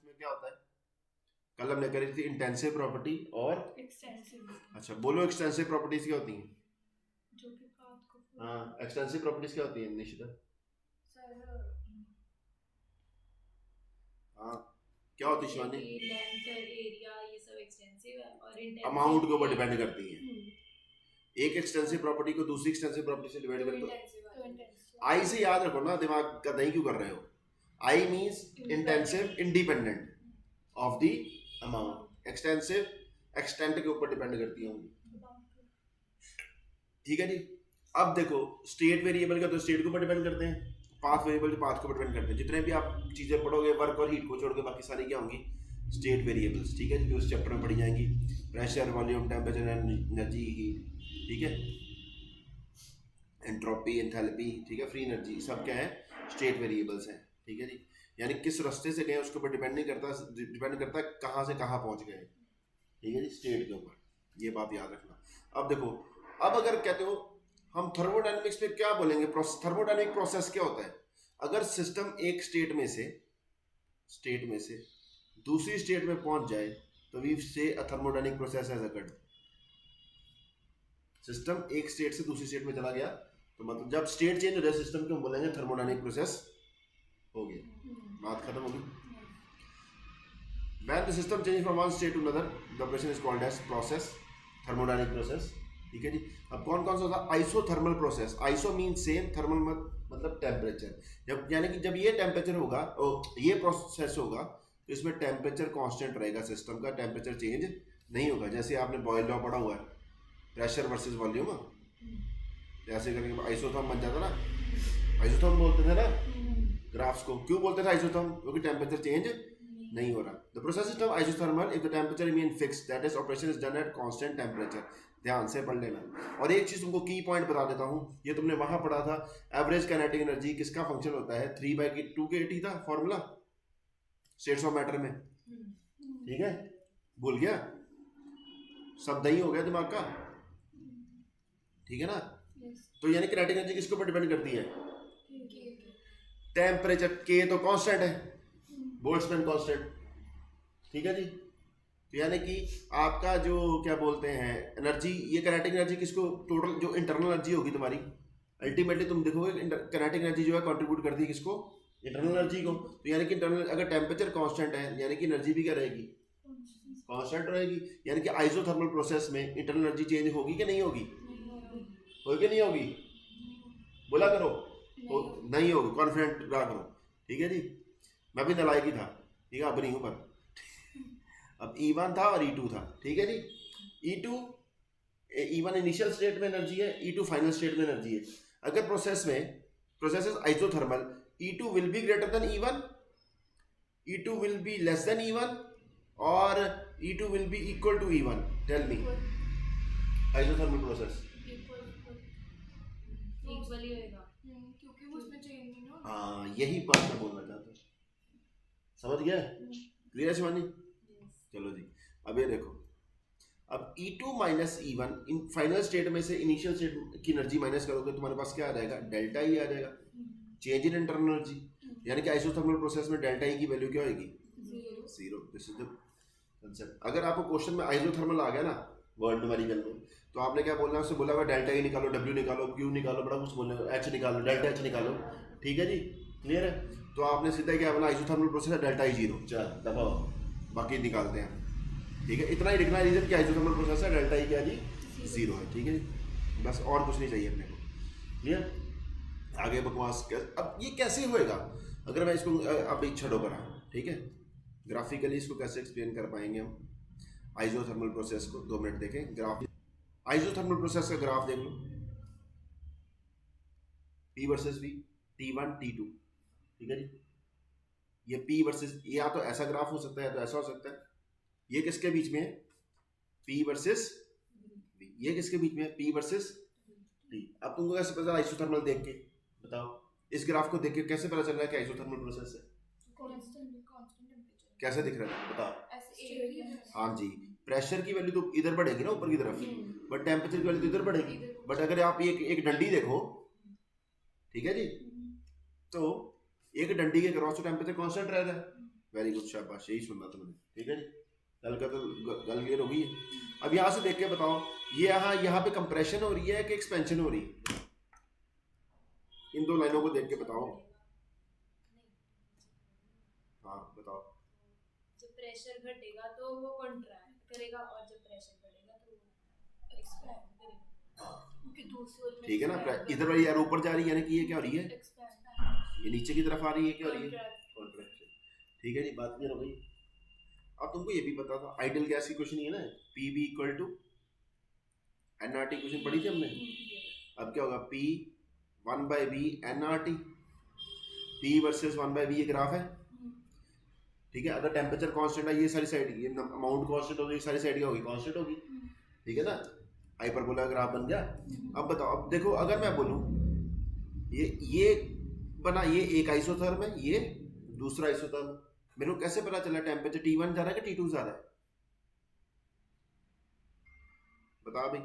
में क्या होता है? कल हमने करी थी इंटेंसिव प्रॉपर्टी और एक्सटेंसिव। अच्छा बोलो एक्सटेंसिव प्रॉपर्टीज क्या होती हैं? जो कि पाथ को हाँ एक्सटेंसिव प्रॉपर्टीज क्या होती हैं निशिता? सर हाँ क्या होती है शिवानी? लेंथ एरिया ये सब एक्सटेंसिव है और इंटेंसिव अमाउंट के ऊपर डिपेंड करती हैं। एक एक्सटेंसिव प्रॉपर्टी को दूसरी एक्सटेंसिव प्रॉपर्टी से डिवाइड करते हो। आई से याद रखो ना, दिमाग का दही क्यों कर रहे हो? आई means intensive independent of the amount, extensive extent के ऊपर डिपेंड करती होंगी। ठीक है जी। अब देखो स्टेट वेरिएबल का तो स्टेट के ऊपर डिपेंड करते हैं, पाथ वेरिएबल पाथ के ऊपर डिपेंड करते हैं। जितने भी आप चीजें पढ़ोगे वर्क और हीट को छोड़ के बाकी सारी क्या होंगी? State variables. ठीक है जी, जो इस चैप्टर में पढ़ी जाएंगी। Pressure, volume, temperature, energy, heat, ठीक है, एंट्रोपी, एंथैल्पी, ठीक है, फ्री एनर्जी, सब क्या है? स्टेट वेरिएबल्स हैं। ठीक है जी, यानी किस रास्ते से गए उसके ऊपर डिपेंड नहीं करता, डिपेंड करता है कहाँ से कहाँ पहुँच गए। ठीक है जी, स्टेट के ऊपर, ये बात याद रखना। अब देखो, अब अगर कहते हो हम थर्मोडायनेमिक्स में क्या बोलेंगे, थर्मोडायनेमिक प्रोसेस क्या होता है? अगर सिस्टम एक स्टेट में से दूसरी स्टेट में पहुंच जाए तो we say a thermodynamic process has occurred. System एक स्टेट से दूसरी स्टेट में चला गया तो मतलब जब स्टेट चेंज हो जाए सिस्टम को हम बोलेंगे थर्मोडायनेमिक प्रोसेस हो गया, बात खत्म होगी। When the system changes from one state to another, the operation is called as process, thermodynamic process। ठीक है जी। अब कौन कौन सा होता है? Isothermal process. Iso mean same, thermal मतलब टेम्परेचर। जब यानी कि जब ये टेम्परेचर होगा, ये प्रोसेस होगा तो इसमें टेम्परेचर कांस्टेंट रहेगा, सिस्टम का टेम्परेचर चेंज नहीं होगा। जैसे आपने बॉयल लॉ पढ़ा हुआ है, प्रेशर वर्सेस वॉल्यूम, जैसे करके आइसोथर्म बन जाता ना। आइसोथर्म बोलते थे ना ग्राफ्स को, क्यों बोलते थे आइसोथर्म? क्योंकि टेम्परेचर चेंज नहीं हो रहा। The process system isothermal if the temperature remain fixed, that is operation is done at constant temperature. ध्यान से पढ़ लेना। और एक चीज तुमको की पॉइंट बता देता हूँ, ये तुमने वहां पढ़ा था, एवरेज काइनेटिक एनर्जी किसका फंक्शन होता है? 3/2 था फॉर्मूला स्टेट्स ऑफ मैटर में। ठीक है, भूल गया? सब दही हो गया दिमाग का, ठीक है ना? तो यानी काइनेटिक एनर्जी किसके ऊपर डिपेंड करती है? टेम्परेचर। के तो कांस्टेंट है, बोल्ट्जमैन कांस्टेंट। ठीक है जी। तो यानी कि आपका जो क्या बोलते हैं एनर्जी, ये काइनेटिक एनर्जी किसको, टोटल जो इंटरनल एनर्जी होगी तुम्हारी, अल्टीमेटली तुम देखोगे काइनेटिक एनर्जी जो है कंट्रीब्यूट करती है किसको? इंटरनल एनर्जी को। तो यानी कि इंटरनल, अगर टेम्परेचर कांस्टेंट है यानी कि एनर्जी भी क्या रहेगी? कांस्टेंट रहेगी। यानी कि आइसोथर्मल प्रोसेस में इंटरनल एनर्जी चेंज होगी कि नहीं होगी? होगी कि नहीं होगी? बोला करो। नहीं होगी, कॉन्फिडेंट रहा करो। ठीक है जी। मैं भी नलायक ही था, ठीक है, अब नहीं हूँ पर। अब E1 था और E2 था। ठीक है जी। E1 इनिशियल स्टेट में एनर्जी है, E2 फाइनल स्टेट में एनर्जी है। अगर process is isothermal, E2 will be greater than E1, E2 will be less than E1 और E2 will be equal to E1। Tell me, isothermal process equally होएगा क्योंकि वो उसमें change नहीं ना। हाँ, यही बात मैं बोलना चाहता हूँ। समझ गया? क्लियर है शिवानी? चलो जी। अब ये देखो, अब E2 minus E1, in final state में से इनिशियल स्टेट की एनर्जी माइनस करोगे तुम्हारे पास क्या आ जाएगा? डेल्टा ई आ जाएगा, चेंज इन इंटरनल एनर्जी। यानी कि आइसोथर्मल प्रोसेस में डेल्टा ई की वैल्यू क्या होगी? Zero. This is the concept. अगर आपको क्वेश्चन में आइसोथर्मल आ गया ना वर्ड न्यूमेरिकल में, तो आपने क्या बोलना है? उससे बोला हुआ डेल्टा ई निकालो, डब्ल्यू निकालो, क्यू निकालो, बड़ा कुछ बोलने, एच निकालो, डेल्टा एच निकालो। ठीक है जी, क्लियर है? तो आपने सीधा क्या बोला? आइसोथर्मल प्रोसेस है, डेल्टा ई जीरो। चल दबाओ, बाकी निकालते हैं। ठीक है, इतना ही लिखना है रीजन कि आइसोथर्मल प्रोसेस है, डेल्टा ई क्या जी? जीरो है। ठीक है जी, बस और कुछ नहीं चाहिए अपने को। क्लियर? आगे बकवास अब ये कैसे होएगा? अगर मैं इसको अभी छड़ो करा, ठीक है, ग्राफिकली इसको कैसे एक्सप्लेन कर पाएंगे हम आइसोथर्मल प्रोसेस को? 2 मिनट देखें ग्राफ। आइसोथर्मल प्रोसेस का ग्राफ देख लो, P versus V, T1 T2। ठीक है जी। ये P वर्सेस, या तो ऐसा ग्राफ हो सकता है या तो ऐसा हो सकता है। ये किसके बीच में है? P versus V। ये किसके बीच में है? P versus T। अब तुमको कैसे पता आइसोथर्मल देख के? बताओ, इस ग्राफ को देख के कैसे पता चल रहा है कि आइसोथर्मल प्रोसेस है? कैसे दिख रहा है बताओ? हाँ जी, प्रेशर की वैल्यू तो इधर बढ़ेगी ना ऊपर की तरफ, बट टेम्परेचर की वैल्यू तो इधर बढ़ेगी। बट अगर आप एक डंडी देखो, ठीक है जी, तो एक डंडी के क्रॉस तो टेम्परेचर कांस्टेंट रहता है, वेरी गुड, शाबाश, यही सुनना था मैंने। ठीक है जी, गल का तो गल क्लियर हो गई है। अब यहाँ से देख के बताओ, ये यहाँ पे कंप्रेशन हो रही है कि एक्सपेंशन हो रही है? इन दो लाइनों को देख के बताओ। हाँ बताओ। जब प्रेशर घटेगा तो वो कॉन्ट्रैक्ट करेगा और जब प्रेशर बढ़ेगा तो वो एक्सपैंड करेगा, क्योंकि दूसरी ओर में ठीक है ना, इधर वाली यार ऊपर जा रही है, यानी कि ये क्या हो रही है, एक्सपैंड, ये नीचे की तरफ आ रही है, क्या हो रही है, कॉन्ट्रैक्ट। कॉन्ट्रैक्शन। ठीक है जी, बात क्लियर हो गई। अब तुमको ये भी पता था आइडियल गैस की क्वेश्चन, ये ना P V equal to nRT, question पढ़ी थी हमने। अब क्या होगा, P 1/v NRT, P versus 1/v ये ग्राफ है। ठीक है, अगर टेम्परेचर कांस्टेंट है, ये सारी साइड, ये अमाउंट कांस्टेंट होगी, ये सारी साइड क्या होगी, कांस्टेंट होगी। ठीक है ना, हाइपरबोला ग्राफ बन गया। अब बताओ, अब देखो अगर मैं बोलूं ये बना, ये एक आइसोथर्म है, ये दूसरा आइसोथर्म, मेरे को कैसे पता चला टेम्परेचर T1 जा रहा है कि T2 जा रहा है? बताओ भाई,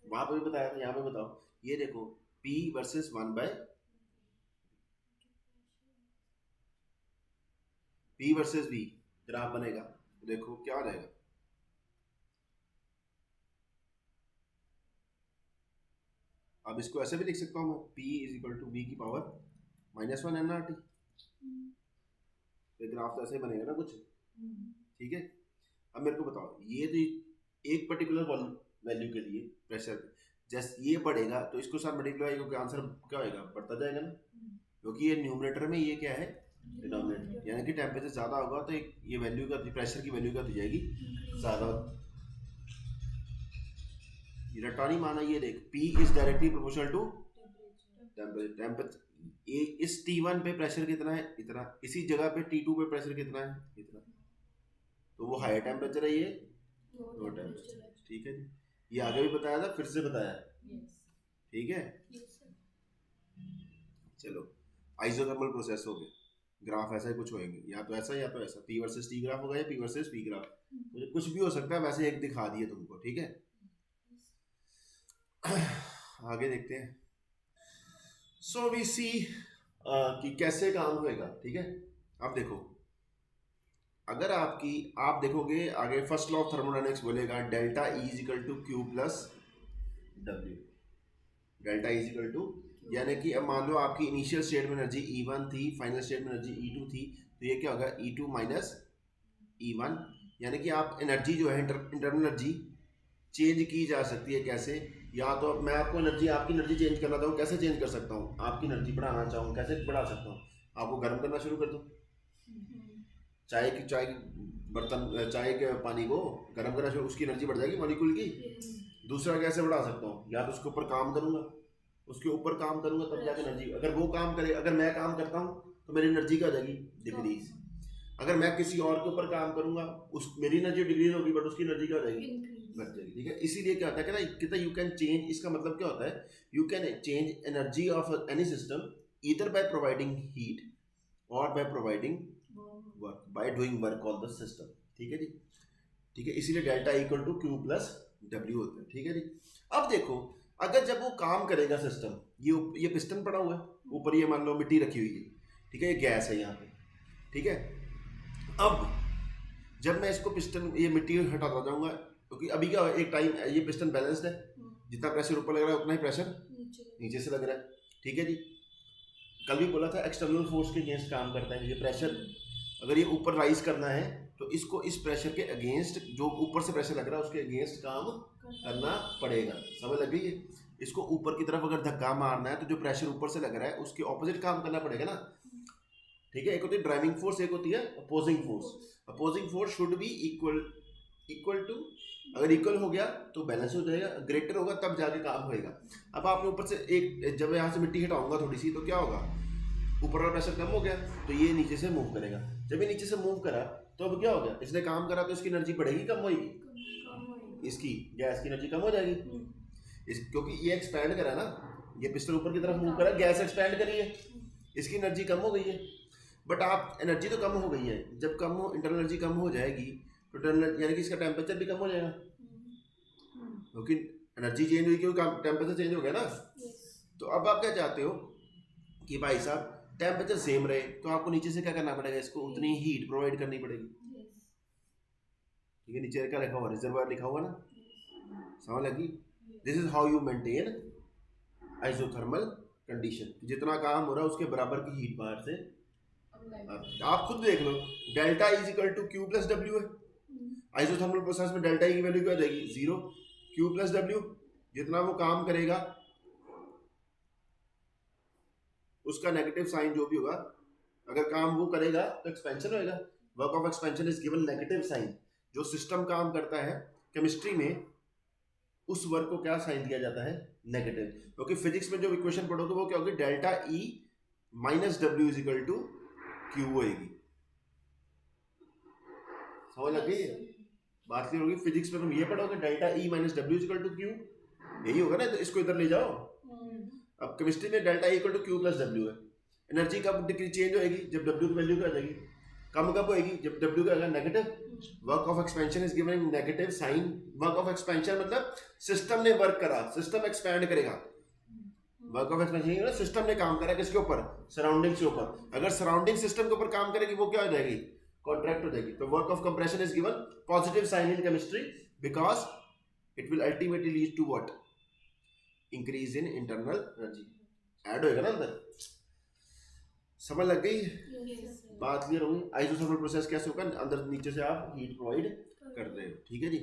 वहां पे भी बताया था, यहाँ पे बताओ। ये देखो P versus 1/P versus V graph बनेगा, तो देखो क्या हो जाएगा। अब इसको ऐसे भी लिख सकता हूँ मैं, P is equal to V की पावर -1 nRT। तो ग्राफ तो ऐसे ही बनेगा ना कुछ। ठीक है, अब मेरे को बताओ, ये तो एक पर्टिकुलर वैल्यू के लिए प्रेशर जैसे ये बढ़ेगा तो इसको साथ मल्टीप्लाई, क्योंकि आंसर क्या होएगा, बढ़ता जाएगा ना, क्योंकि ये न्यूमरेटर में, ये क्या है, डिनोमिनेटर, यानी कि टेम्परेचर ज़्यादा होगा तो एक ये वैल्यू का, प्रेशर की वैल्यू का दी जाएगी ज़्यादा। ये रटा नहीं माना, ये देख, P is directly proportional to temperature. ये इस T1 पे प्रेशर कितना है, इतना, इसी जगह पे T2 पे प्रेशर कितना है, इतना, तो वो हायर टेम्परेचर है, ये लो टेम्परेचर। ठीक है जी, ये आगे भी बताया था, फिर से बताया। ठीक है, चलो, आइसोथर्मल प्रोसेस हो गया, ग्राफ ऐसा ही कुछ होएंगे, या तो ऐसा या तो ऐसा, P वर्सेस T ग्राफ होगा या P वर्सेस P ग्राफ, मुझे कुछ भी हो सकता है, वैसे एक दिखा दिए तुमको। ठीक है, आगे देखते हैं। सो वी सी कि कैसे काम होएगा। ठीक है, अब देखो, अगर आप देखोगे आगे, फर्स्ट लॉ ऑफ थर्मोडायनेमिक्स बोलेगा delta E is equal to Q plus W। Delta E is equal to, यानी कि अब मान लो आपकी इनिशियल स्टेट में एनर्जी E1 थी, फाइनल स्टेट में एनर्जी E2 थी, तो ये क्या होगा, E2 माइनस E1, यानी कि आप एनर्जी जो है, इंटरनल एनर्जी चेंज की जा सकती है। कैसे, या तो मैं आपको एनर्जी, आपकी एनर्जी चेंज करना चाहूँ, कैसे चेंज कर सकता हूँ, आपकी एनर्जी बढ़ाना चाहूँ, कैसे बढ़ा सकता हूँ, आपको गर्म करना शुरू कर दूँ, चाय के चाय के पानी को गर्म करना शुरू, उसकी एनर्जी बढ़ जाएगी मॉलिक्यूल की। दूसरा कैसे बढ़ा सकता हूँ, या तो उसके ऊपर काम करूँगा, उसके ऊपर काम करूँगा तब जाकर एनर्जी, अगर वो काम करे, अगर मैं काम करता हूँ तो मेरी एनर्जी क्या हो जाएगी, डिक्रीज। अगर मैं किसी और के ऊपर काम करूँगा, उस मेरी एनर्जी डिक्रीज होगी, बट उसकी एनर्जी क्या हो जाएगी, बढ़ जाएगी। ठीक है, इसीलिए क्या होता है कि यू कैन चेंज, इसका मतलब क्या होता है, you can change energy of any system either by providing heat और by providing work, by doing work on the system. ठीक है जी, ठीक है, इसीलिए delta equal to Q plus W होता है। ठीक है जी, अब देखो, अगर जब वो काम करेगा सिस्टम, ये पिस्टन पड़ा हुआ है ऊपर, ये मान लो मिट्टी रखी हुई है, ठीक है, ये गैस है यहाँ पे। ठीक है, अब जब मैं इसको पिस्टन, ये मिट्टी हटाता जाऊंगा, क्योंकि अभी क्या है, एक टाइम ये पिस्टन बैलेंस्ड है, जितना प्रेशर ऊपर लग रहा है उतना ही प्रेशर नीचे से लग रहा है। ठीक है जी, कल भी बोला था एक्सटर्नल फोर्स के अगेंस्ट काम करता है ये प्रेशर। अगर ये ऊपर राइज करना है तो इसको इस प्रेशर के अगेंस्ट, जो ऊपर से प्रेशर लग रहा है उसके अगेंस्ट काम करना पड़ेगा। समझ लग गई है? इसको ऊपर की तरफ अगर धक्का मारना है तो जो प्रेशर ऊपर से लग रहा है उसके ऑपोजिट काम करना पड़ेगा ना। ठीक है, एक होती है ड्राइविंग फोर्स, एक होती है opposing force. Opposing force should be equal to, अगर इक्वल हो गया तो बैलेंस हो जाएगा, ग्रेटर होगा तब जाके काम होएगा। अब आपने ऊपर से एक, जब यहाँ से मिट्टी हटाऊंगा थोड़ी सी, तो क्या होगा, ऊपर वाला प्रेशर कम हो गया तो ये नीचे से मूव करेगा। जब ये नीचे से मूव करा तो अब क्या हो गया, इसने काम करा तो इसकी एनर्जी बढ़ेगी कम होगी, इसकी गैस की एनर्जी कम हो जाएगी, क्योंकि ये एक्सपैंड करा ना, ये पिस्टन ऊपर की तरफ मूव करा, गैस एक्सपैंड करी है, इसकी एनर्जी कम हो गई है। बट आप एनर्जी तो कम हो गई है, जब कम हो, इंटरनल एनर्जी कम हो जाएगी तो इंटरनल, यानी कि इसका टेम्परेचर भी कम हो जाएगा, क्योंकि एनर्जी चेंज हुई, क्योंकि टेम्परेचर चेंज हो गया ना। तो अब आप क्या चाहते हो कि भाई साहब टेम्परेचर सेम रहे तो आपको नीचे से क्या करना पड़ेगा, इसको उतनी हीट प्रोवाइड करनी पड़ेगी। ठीक है, नीचे क्या लिखा हुआ, रिजर्वायर लिखा हुआ ना, समझ लगी। This is how you maintain isothermal condition, जितना काम हो रहा है उसके बराबर की हीट बाहर से। आप खुद देख लो, delta is equal to Q plus W है। आइसोथर्मल प्रोसेस में डेल्टा की वैल्यू क्या हो जाएगी, 0। क्यू प्लस डब्ल्यू, जितना वो काम करेगा उसका नेगेटिव साइन जो भी होगा, अगर काम वो करेगा तो एक्सपेंशन होएगा। Work of expansion is given negative sign. जो सिस्टम काम करता है केमिस्ट्री में, उस वर्क को क्या साइन दिया जाता है, नेगेटिव। क्योंकि फिजिक्स में जो इक्वेशन पढ़ोगे वो क्या होगी, delta E minus W is equal to Q होएगी। समझ लग गई बात, क्लियर होगी। फिजिक्स में तुम ये पढ़ोगे delta E minus W is equal to Q, यही होगा ना, तो इसको इधर ले जाओ। अब केमिस्ट्री में delta E equal to Q plus W है। एनर्जी कब डिक्रीज चेंज होएगी, जब डब्ल्यू की वैल्यू क्या हो जाएगी, कम कब होएगी, जब डब्ल्यू का negative. Work of expansion is given in negative sign. Work of expansion मतलब सिस्टम ने वर्क करा, सिस्टम एक्सपैंड करेगा। वर्क ऑफ एक्सपेंशन सिस्टम ने काम करा किसके ऊपर, सराउंडिंग के ऊपर। अगर सराउंडिंग सिस्टम के ऊपर काम करेगी वो क्या हो जाएगी, कॉन्ट्रैक्ट हो जाएगी। तो work of compression is given positive sign in chemistry because it will ultimately lead to what, increase in internal energy. Add होएगा ना अंदर, समझ लग गई बात, क्लियर होगी। आइसोथर्मल प्रोसेस कैसे होगा, अंदर नीचे से आप हीट प्रोवाइड कर रहे हो। ठीक है जी,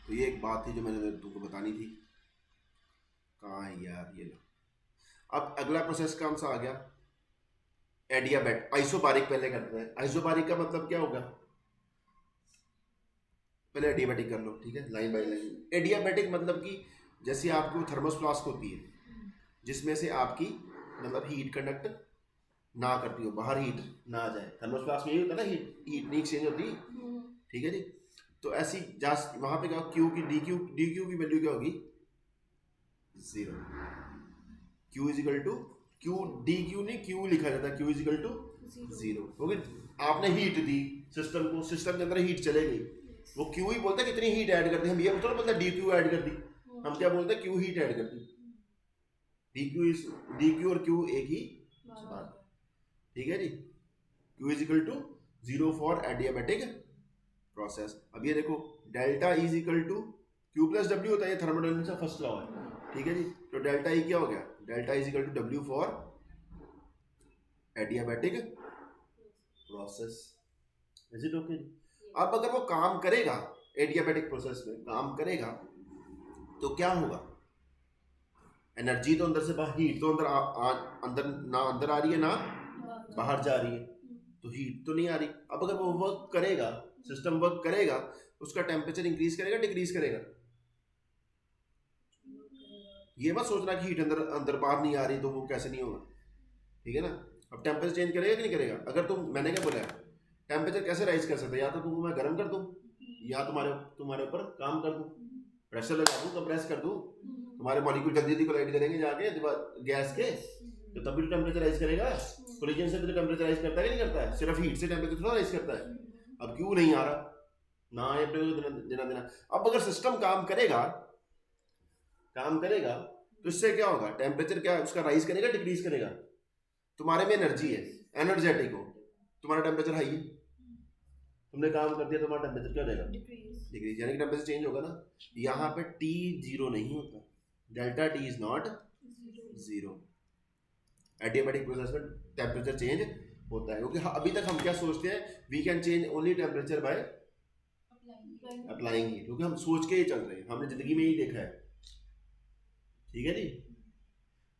तो ये एक बात थी जो मैंने तुमको बतानी थी। कहाँ है यार, ये लो। अब अगला प्रोसेस कौन सा आ गया, एडियाबैटिक। आइसोबारिक पहले करते हैं। आइसोबारिक का मतलब क्या होगा, पहले एडियाबैटिक कर लो, ठीक है, लाइन बाय लाइन। एडियाबैटिक मतलब कि जैसे आपकी थर्मोस फ्लास्क होती है जिसमें से आपकी मतलब हीट कंडक्ट ना करती हो, बाहर हीट ना आ जाए। थर्मोस फ्लास्क में यही होता है ना, हीट नहीं एक्सचेंज होती। ठीक है जी, तो ऐसी जहाँ वहाँ पे क्या, क्यू की डी क्यू की वैल्यू क्या होगी, 0। Q is equal to Q, D Q नहीं, क्यू लिखा जाता है, क्यू इज इक्वल टू 0। क्योंकि आपने हीट दी सिस्टम को, सिस्टम के अंदर हीट चले गई, वो क्यू ही बोलता है कितनी हीट ऐड करती है। हम ये थोड़ा बोलते हैं डी क्यू ऐड कर दी, हम क्या बोलते हैं, क्यू हीट ऐड कर दी। डी क्यू और क्यू एक ही बात, ठीक है जी। Q is equal to 0 for adiabatic process. अब ये देखो, delta is equal to Q plus W होता है, ये थर्मोडायनामिक्स का फर्स्ट लॉ है। ठीक है जी, तो डेल्टा ई क्या हो गया, delta is equal to W for adiabatic process. Is it okay? अब अगर वो काम करेगा, एडियाबैटिक प्रोसेस में काम करेगा तो क्या होगा, एनर्जी तो अंदर से बाहर, हीट तो अंदर ना अंदर आ रही है ना बाहर जा रही है, तो हीट तो नहीं आ रही। अब अगर वो वर्क करेगा, सिस्टम वर्क करेगा, उसका टेम्परेचर इंक्रीज करेगा डिक्रीज करेगा। ये मत सोचना कि हीट अंदर अंदर बाहर नहीं आ रही तो वो कैसे नहीं होगा, ठीक है ना। अब टेम्परेचर चेंज करेगा कि नहीं करेगा। अगर तुम, मैंने क्या बोला, टेम्परेचर कैसे राइज कर सकते हैं, या तो तुमको मैं गर्म कर दूं या तुम्हारे ऊपर काम कर दूं, प्रेशर लगा दूं, कंप्रेस कर दूं, तुम्हारे मॉलिक्यूल जल्दी जल्दी कोलाइड करेंगे जाके गैस के, तो तभी तो टेम्परेचर राइज करेगा। कोलिजन से भी तो टेम्परेचर राइज करता है कि नहीं करता है, सिर्फ हीट से टेम्परेचर थोड़ा राइज करता है। अब क्यों नहीं आ रहा, ना आए देना। अब अगर सिस्टम काम करेगा तो इससे क्या होगा, टेम्परेचर क्या उसका राइज करेगा डिक्रीज करेगा। तुम्हारे में एनर्जी है, एनर्जेटिक हो, तुम्हारा टेम्परेचर हाई है, तुमने काम कर दिया, तुम्हारा टेम्परेचर क्या हो जाएगा, डिक्रीज, यानी कि टेम्परेचर चेंज होगा ना। यहाँ पे T 0 नहीं होता, delta T is not 0। Adiabatic process में टेम्परेचर चेंज होता है, क्योंकि अभी तक हम क्या सोचते हैं, we can change only temperature by applying heat, क्योंकि हम सोच के ही चल रहे हैं, हमने जिंदगी में ही देखा है। ठीक है जी,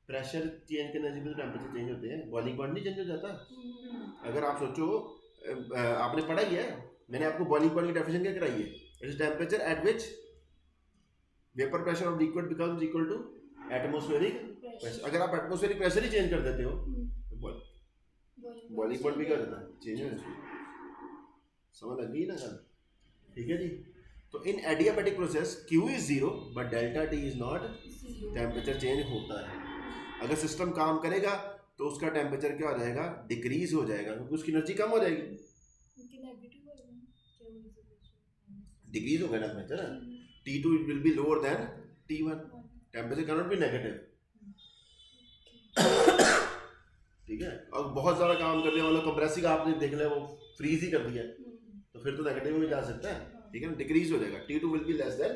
प्रेशर चेंज करने से भी टेम्परेचर चेंज होते हैं, बॉइलिंग पॉइंट नहीं चेंज हो जाता। अगर आप सोचो, आपने पढ़ा ही है, मैंने आपको बॉइलिंग पॉइंट की डेफिनेशन क्या कराई है, it is temperature at which vapour pressure of liquid becomes equal to atmospheric pressure. अगर आप एटमॉस्फेरिक प्रेशर ही चेंज कर देते हो तो बॉइलिंग पॉइंट भी क्या हो जाता है, चेंज हो जाता है। समझ लग गई ना सर, ठीक है जी। तो in adiabatic process Q is 0 but delta T is not, temperature change होता है। अगर सिस्टम काम करेगा तो उसका टेम्परेचर क्या हो जाएगा, डिक्रीज हो जाएगा, क्योंकि उसकी एनर्जी कम हो जाएगी, डिक्रीज हो गया temperature. T2 will be lower than T1, temperature can not B negative. ठीक है, और बहुत ज़्यादा काम करने वाला कंप्रेसिंग आपने देख लिया वो फ्रीज ही कर दिया है, तो फिर तो नेगेटिव में जा सकता है, ठीक है ना, डिक्रीज हो जाएगा। T2 will be less then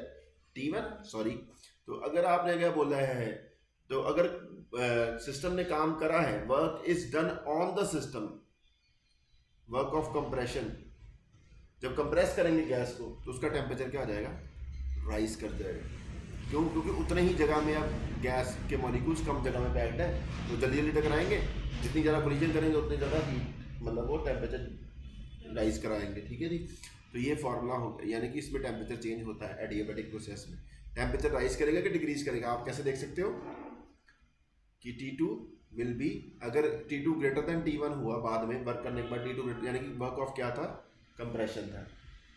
T1, sorry. तो अगर आपने क्या बोला है, तो अगर सिस्टम ने काम करा है, work is done on the system, work of compression, जब कंप्रेस करेंगे गैस को तो उसका टेम्परेचर क्या हो जाएगा, राइज कर जाएगा। क्यों? क्योंकि उतने ही जगह में अब गैस के मॉलिक्यूल्स कम जगह में पैक्ड है, तो जल्दी जल्दी टकराएंगे, जितनी ज़्यादा कोलिजन करेंगे उतनी ज़्यादा हीट, मतलब वो टेम्परेचर राइज कराएंगे, ठीक है जी। तो ये फार्मूला हो गया, यानी कि इसमें टेम्परेचर चेंज होता है एडियाबैटिक प्रोसेस में। टेम्परेचर राइज करेगा कि डिक्रीज करेगा, आप कैसे देख सकते हो कि T2 विल बी, अगर T2 ग्रेटर देन T1 हुआ बाद में वर्क करने के बाद, T2 ग्रेटर यानी कि वर्क ऑफ क्या था, कंप्रेशन था,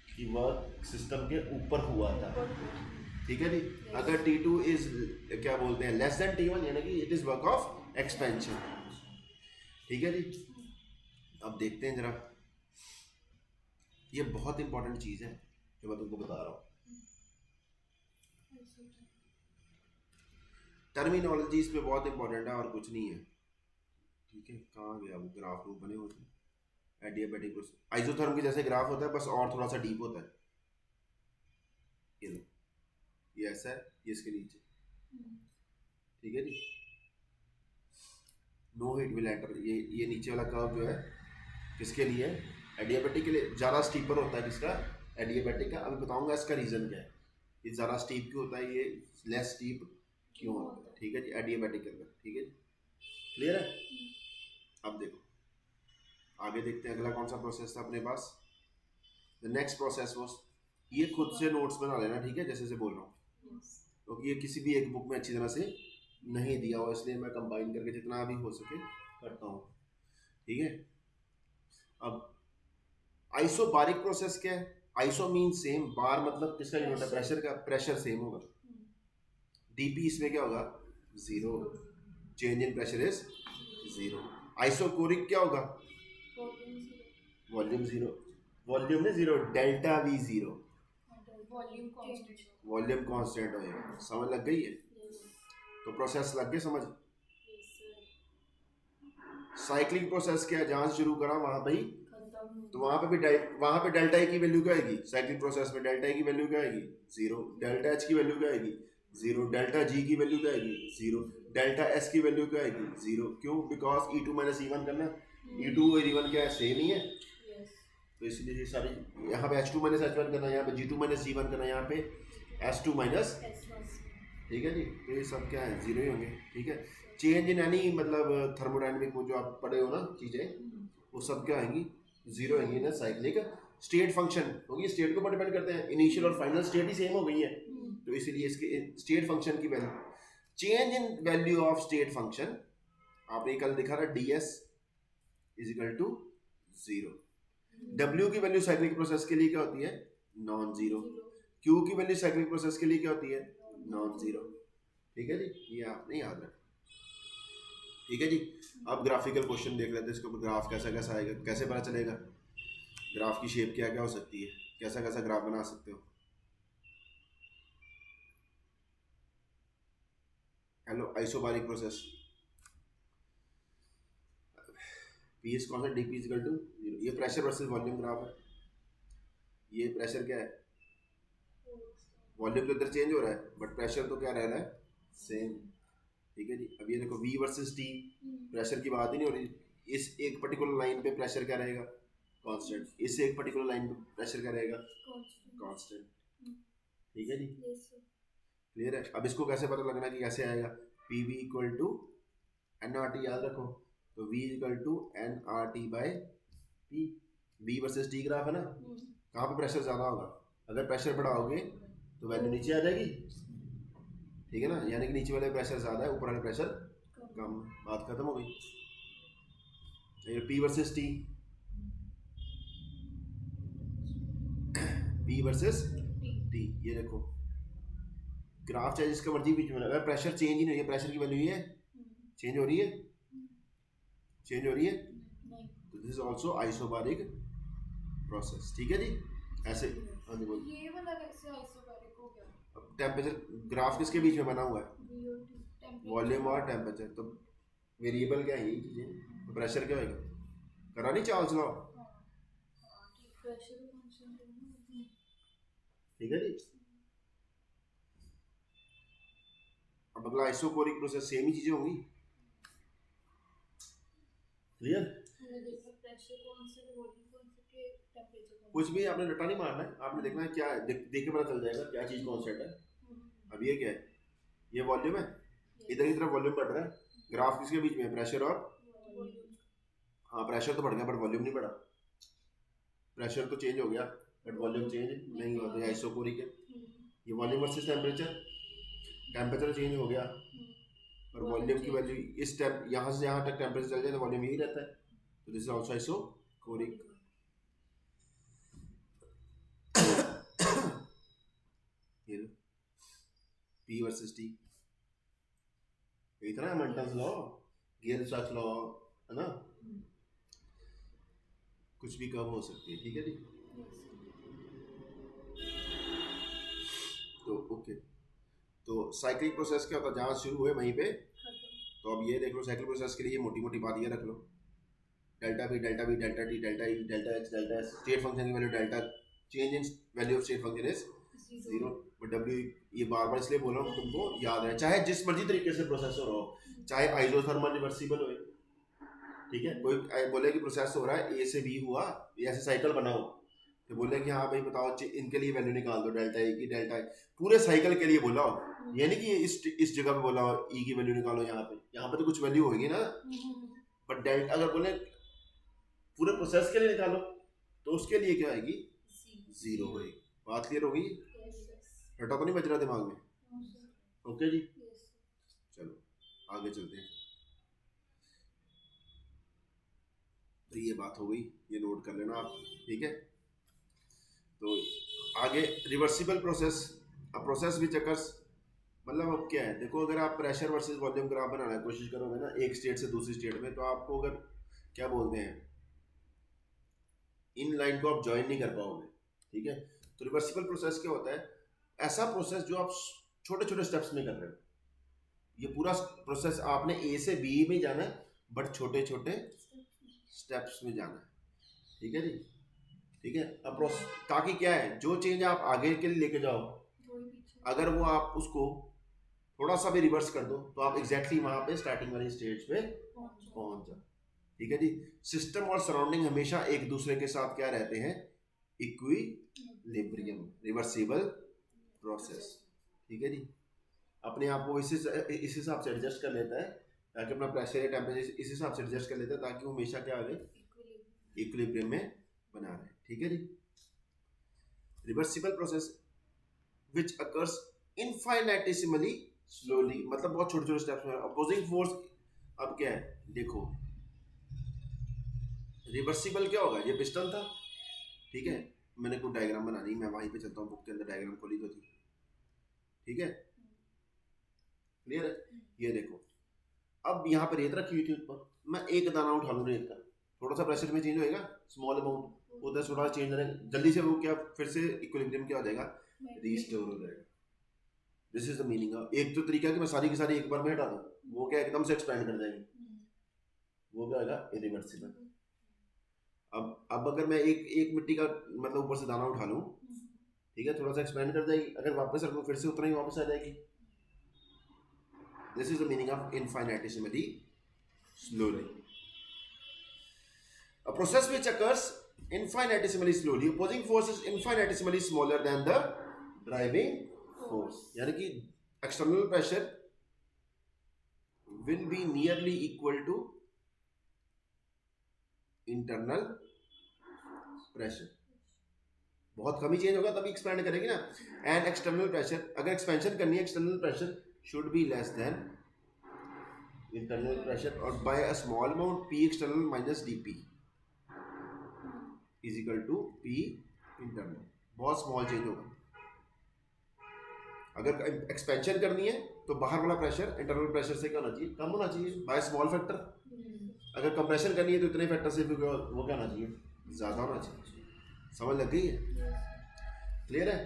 कि वर्क सिस्टम के ऊपर हुआ था, ठीक है जी। अगर T2 इज क्या बोलते हैं लेस देन T1, यानी कि it is work of expansion, ठीक है जी। अब देखते हैं जरा, ये बहुत इंपॉर्टेंट चीज़ है जो मैं तुमको बता रहा हूँ, टर्मिनोलॉजी इसमें बहुत इंपॉर्टेंट है और कुछ नहीं है, ठीक है। कहाँ गया वो ग्राफ रूप बने होते हैं, एडियाबैटिक प्रोसेस आइसोथर्म के जैसे ग्राफ होता है, बस और थोड़ा सा डीप होता है। ये लो, ये ऐसा है, ये इसके नीचे, ठीक है जी। नो हीट विल एंटर, ये नीचे वाला कर्व जो है किसके लिए, एडियाबैटिक के लिए। ज़्यादा स्टीपर होता है किसका, एडियाबैटिक का। अभी बताऊंगा इसका रीज़न क्या है, ये ज़्यादा स्टीप क्यों होता है, ये लेस स्टीप क्यों होता है, ठीक है जी, एडियाबैटिक के अंदर, ठीक है जी, क्लियर है। अब देखो आगे देखते हैं, अगला कौन सा प्रोसेस था अपने पास। द नेक्स्ट प्रोसेस वाज, ये खुद से नोट्स बना लेना, ठीक है, जैसे जैसे बोल रहा हूँ, क्योंकि ये किसी भी एक बुक में अच्छी तरह से नहीं दिया हुआ, इसलिए मैं कंबाइन करके जितना भी हो सके करता हूँ, ठीक है। अब आइसोबारिक प्रोसेस क्या है, आइसो मीन सेम, बार मतलब किसका यूनिट है, प्रेशर का, प्रेशर सेम होगा। डीपी इसमें क्या होगा, zero, change in pressure is zero. Isochoric क्या होगा, वॉल्यूम जीरो, वॉल्यूम में zero, delta we zero, volume constant होएगा। समझ लग गई है, तो प्रोसेस लग गए समझ। साइक्लिक प्रोसेस क्या है, जहां से शुरू करा वहां पे ही, तो वहां पे डेल्टा ए की वैल्यू क्या आएगी, साइक्लिक प्रोसेस में डेल्टा ए की वैल्यू क्या आएगी, जीरो। डेल्टा एच की वैल्यू क्या आएगी, जीरो। डेल्टा जी की वैल्यू क्या आएगी, जीरो। डेल्टा एस की वैल्यू क्या आएगी, जीरो। क्यों, बिकॉज E2 माइनस E1 करना, E2 और E1 क्या है, सेम ही है, तो इसलिए ये सारी, यहाँ पे H2 माइनस H1 करना, यहाँ पे G2 माइनस G1 करना, यहाँ पे S2 माइनस, ठीक है जी। तो ये सब क्या है, जीरो ही होंगे, ठीक है। चेंज इन एनी मतलब थर्मोडाइनमिक वो जो आप पढ़े हो ना चीज़ें, वो सब क्या आएंगी, जीरो आएंगी ना। साइक्लिक स्टेट फंक्शन होगी, स्टेट के ऊपर डिपेंड करते हैं, इनिशियल और फाइनल स्टेट ही सेम हो गई है, तो इसीलिए इसके स्टेट फंक्शन की value, change in value of state function, आपने कल दिखा था ds is equal to zero. W की वैल्यू साइक्लिक प्रोसेस के लिए क्या होती है, नॉन जीरो। Q की वैल्यू साइक्लिक प्रोसेस के लिए क्या होती है, नॉन जीरो, ठीक है जी, ये आपने याद रखना, ठीक है जी। अब ग्राफिकल क्वेश्चन देख लेते हैं, इसको ग्राफ कैसा कैसा आएगा, कैसे पता चलेगा ग्राफ की शेप क्या क्या हो सकती है, कैसा कैसा ग्राफ बना सकते हो। Hello, isobaric process, P is constant, d P equal to zero. ये प्रेशर वर्सेस वॉल्यूम ग्राफ है, ये प्रेशर क्या है, वॉल्यूम तो इधर चेंज हो रहा है बट प्रेशर तो क्या रह रहा है, सेम, ठीक है जी। अब ये देखो V वर्सेस T, प्रेशर की बात ही नहीं हो रही, इस एक पर्टिकुलर लाइन पे प्रेशर क्या रहेगा, कांस्टेंट, इस एक पर्टिकुलर लाइन पे प्रेशर क्या रहेगा, कांस्टेंट, ठीक है जी, क्लियर है। अब इसको कैसे पता लगना कि कैसे आएगा, PV इक्वल टू nRT, याद रखो, तो V equal to nRT by P। V versus T graph है ना, कहाँ पे प्रेशर ज़्यादा होगा, अगर प्रेशर बढ़ाओगे तो वैल्यू नीचे आ जाएगी, ठीक है ना, यानी कि नीचे वाले प्रेशर ज़्यादा है, ऊपर वाले प्रेशर कम, बात खत्म हो गई। P versus T, P versus T, ये देखो ग्राफ चाहे जिसका मर्जी बीच में, अगर प्रेशर चेंज ही नहीं है, प्रेशर की वैल्यू ये चेंज हो रही है, चेंज हो रही है, तो this is also isobaric process, ठीक है जी। ऐसे हाँ जी बोलिए, ये वाला कैसे आइसोबैरिक हो गया, टेम्परेचर ग्राफ किसके बीच में बना हुआ है, वॉल्यूम और टेम्परेचर, तो वेरिएबल क्या है ये चीजें, तो प्रेशर क्या होगा, करा नहीं चार्ल्स लॉ, प्रेशर कांस्टेंट ठीक है जी। अब अगला आइसोकोरिक प्रोसेस, सेम ही चीजें होंगी, क्लियर। प्रेशर कौन से वॉल्यूम कौन से के टेंपरेचर कुछ भी आपने रट्टा नहीं मारना है, आपने देखना है क्या है, देख के पता चल जाएगा क्या चीज कॉन्स्टेंट है। अब ये क्या है, ये वॉल्यूम है, इधर की तरफ वॉल्यूम बढ़ रहा है, ग्राफ किसके बीच में है, प्रेशर और, हाँ प्रेशर तो बढ़ गया बट वॉल्यूम नहीं बढ़ा, प्रेशर तो चेंज हो गया बट वॉल्यूम चेंज नहीं हुआ, तो ये आइसोकोरिक है। ये volume versus temperature, temperature change हो गया और वॉल्यूम की वैल्यू इस टेम्प यहाँ से यहाँ तक टेम्परेचर चल जाए तो वॉल्यूम यही रहता है, तो दिस इज आल्सो आइसोकोरिक। ये लो P वर्सेस T, यही था ना हैमिल्टन लॉ, गियर लॉ, है ना, कुछ भी कम हो सकती है, ठीक है जी। तो ओके, तो साइक्लिक प्रोसेस क्या होता है, जहाँ शुरू हुए वहीं पे, तो अब ये देख लो साइक्लिक प्रोसेस के लिए ये मोटी मोटी बात ये रख लो, delta V delta V delta T delta E delta X delta S, state function की value delta, change in value of state function is zero, but W ये बार बार इसलिए बोल रहा हूँ तुमको याद है, चाहे जिस मर्जी तरीके से प्रोसेसर हो, चाहे आइसोथर्मल रिवर्सिबल हो, ठीक है, कोई बोले कि प्रोसेस हो रहा है A से B हुआ, ऐसे साइकिल बनाओ, तो बोले कि हाँ भाई बताओ इनके लिए वैल्यू निकाल दो, डेल्टा E की डेल्टा, पूरे साइकिल के लिए बोला हो, ये नहीं कि इस जगह पे बोला हो E की वैल्यू निकालो, यहाँ पे तो कुछ वैल्यू होगी ना, बट डेल्टा अगर बोले पूरे प्रोसेस के लिए निकालो तो उसके लिए क्या आएगी, जीरो होगी। बात क्लियर होगी, रटा तो नहीं बज रहा दिमाग में, ओके जी, चलो आगे चलते हैं। तो ये बात हो गई, ये नोट कर लेना आप, ठीक है। तो आगे रिवर्सिबल प्रोसेस, अब प्रोसेस विच अकर्स, मतलब अब क्या है, देखो अगर आप प्रेशर वर्सेस वॉल्यूम ग्राफ बनाने की कोशिश करोगे ना एक स्टेट से दूसरी स्टेट में, तो आपको अगर क्या बोलते हैं, इन लाइन को आप ज्वाइन नहीं कर पाओगे, ठीक है। तो रिवर्सिबल प्रोसेस क्या होता है, ऐसा प्रोसेस जो आप छोटे छोटे स्टेप्स में कर रहे हो, ये पूरा प्रोसेस आपने ए से बी में जाना है बट छोटे छोटे स्टेप्स में जाना है, ठीक है जी, ठीक है। अब ताकि क्या है, जो चेंज आप आगे के लिए लेके जाओ, अगर वो आप उसको थोड़ा सा भी रिवर्स कर दो तो आप एग्जैक्टली वहां पे स्टार्टिंग वाली स्टेज पे पहुंच जाओ, ठीक है जी। सिस्टम और सराउंडिंग हमेशा एक दूसरे के साथ क्या रहते हैं, इक्विलिब्रियम, रिवर्सिबल प्रोसेस, ठीक है जी। अपने आप को इस हिसाब से एडजस्ट कर लेता है, ताकि अपना प्रेशर या टेम्परेचर इस हिसाब से एडजस्ट कर लेता है ताकि वो हमेशा क्या आए, इक्विलिब्रियम में बना रहे, ठीक है जी। Reversible process which occurs infinitesimally slowly, मतलब बहुत छोटे छोटे स्टेप्स में, अपोजिंग फोर्स, अब क्या है देखो, रिवर्सिबल क्या होगा, ये पिस्टन था, ठीक है, मैंने कोई डायग्राम बनानी, मैं वहीं पे चलता हूँ, बुक के अंदर डायग्राम खोली तो थी, ठीक है, क्लियर है। ये देखो अब यहाँ पर रेत रखी हुई थी ऊपर, मैं एक दाना उठा लूँ रेत का, थोड़ा सा प्रेशर में चेंज होएगा, स्मॉल अमाउंट, उधर थोड़ा चेंज हो जाएगा, जल्दी से वो क्या फिर से इक्विलिब्रियम क्या हो जाएगा, रीस्टोर हो जाएगा। This is the meaning of, एक तो तरीका कि मैं सारी की सारी एक बार में हटा दूँ, वो क्या एकदम से एक्सपेंड कर जाएंगे, वो क्या होगा, इरिवर्सिबल। अब अगर मैं एक मिट्टी का मतलब ऊपर से दाना उठा लूँ, ठीक है, थोड़ा सा एक्सपेंड कर जाएगी, अगर वापस रखूँ फिर से उतना ही वापस आ जाएगी। This is the meaning of infinitesimally slowly. A process which occurs infinitesimally slowly, opposing force is infinitesimally smaller than the driving force, यानी कि external pressure will be nearly equal to internal pressure, बहुत कम ही change होगा तभी expand करेगी ना, and external pressure, अगर expansion करनी है external pressure should be less then internal pressure, or by a small amount, P external minus dP is equal to P internal, बहुत small change होगा। अगर एक्सपेंशन करनी है तो बाहर वाला प्रेशर इंटरनल प्रेशर से क्या होना चाहिए, कम होना चाहिए बाय स्मॉल फैक्टर, अगर कंप्रेशन करनी है तो इतने फैक्टर से वो क्या होना चाहिए, ज़्यादा होना चाहिए। समझ लग गई है, क्लियर है,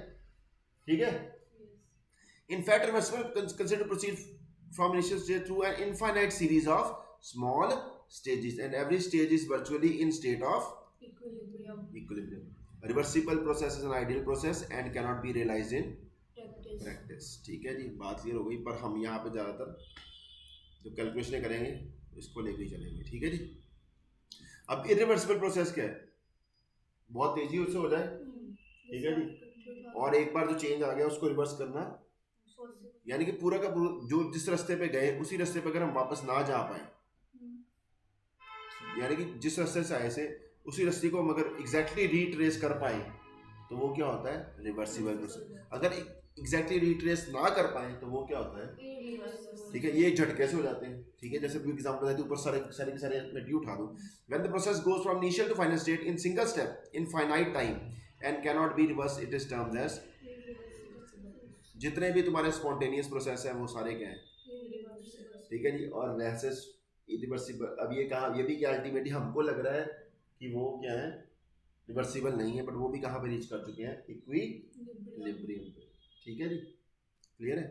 ठीक है। In fact, reversible consider proceed from initial state through an infinite series of small stages and every stage is virtually in state of equilibrium. Reversible process is an ideal process and cannot be realized in practice. ठीक है जी, बात clear हो गई। पर हम यहाँ पे ज़्यादातर जो कैलकुलेशन करेंगे इसको लेके ही चलेंगे। ठीक है जी। अब इरिवर्सिबल प्रोसेस क्या है? बहुत तेजी उससे हो जाए, ठीक है जी, और एक बार जो चेंज आ गया उसको रिवर्स करना, यानी कि पूरा का पूरा जो जिस रास्ते पे गए उसी रास्ते पे अगर हम वापस ना जा पाए, यानी कि जिस रास्ते से आए से उसी रास्ते को हम अगर एग्जैक्टली रीट्रेस कर पाए तो वो क्या होता है? Reversible process. अगर एग्जैक्टली रीट्रेस ना कर पाए तो वो क्या होता है? ठीक है, ये झटके से हो जाते हैं। ठीक है, जैसे एग्जांपल देते ऊपर सारे के सारे मैं उठा दूं। When the process goes from initial to final state in single step in finite time and can not be reverse, it is termed as. जितने भी तुम्हारे स्पॉन्टेनियस प्रोसेस है वो सारे क्या हैं? ठीक है जी। और वैसे इरिवर्सिबल, अब ये कहा, ये भी क्या अल्टीमेटली हमको लग रहा है कि वो क्या है? रिवर्सिबल नहीं है, बट वो भी कहाँ पे रीच कर चुके हैं? इक्विलिब्रियम पे। ठीक है जी, क्लियर है?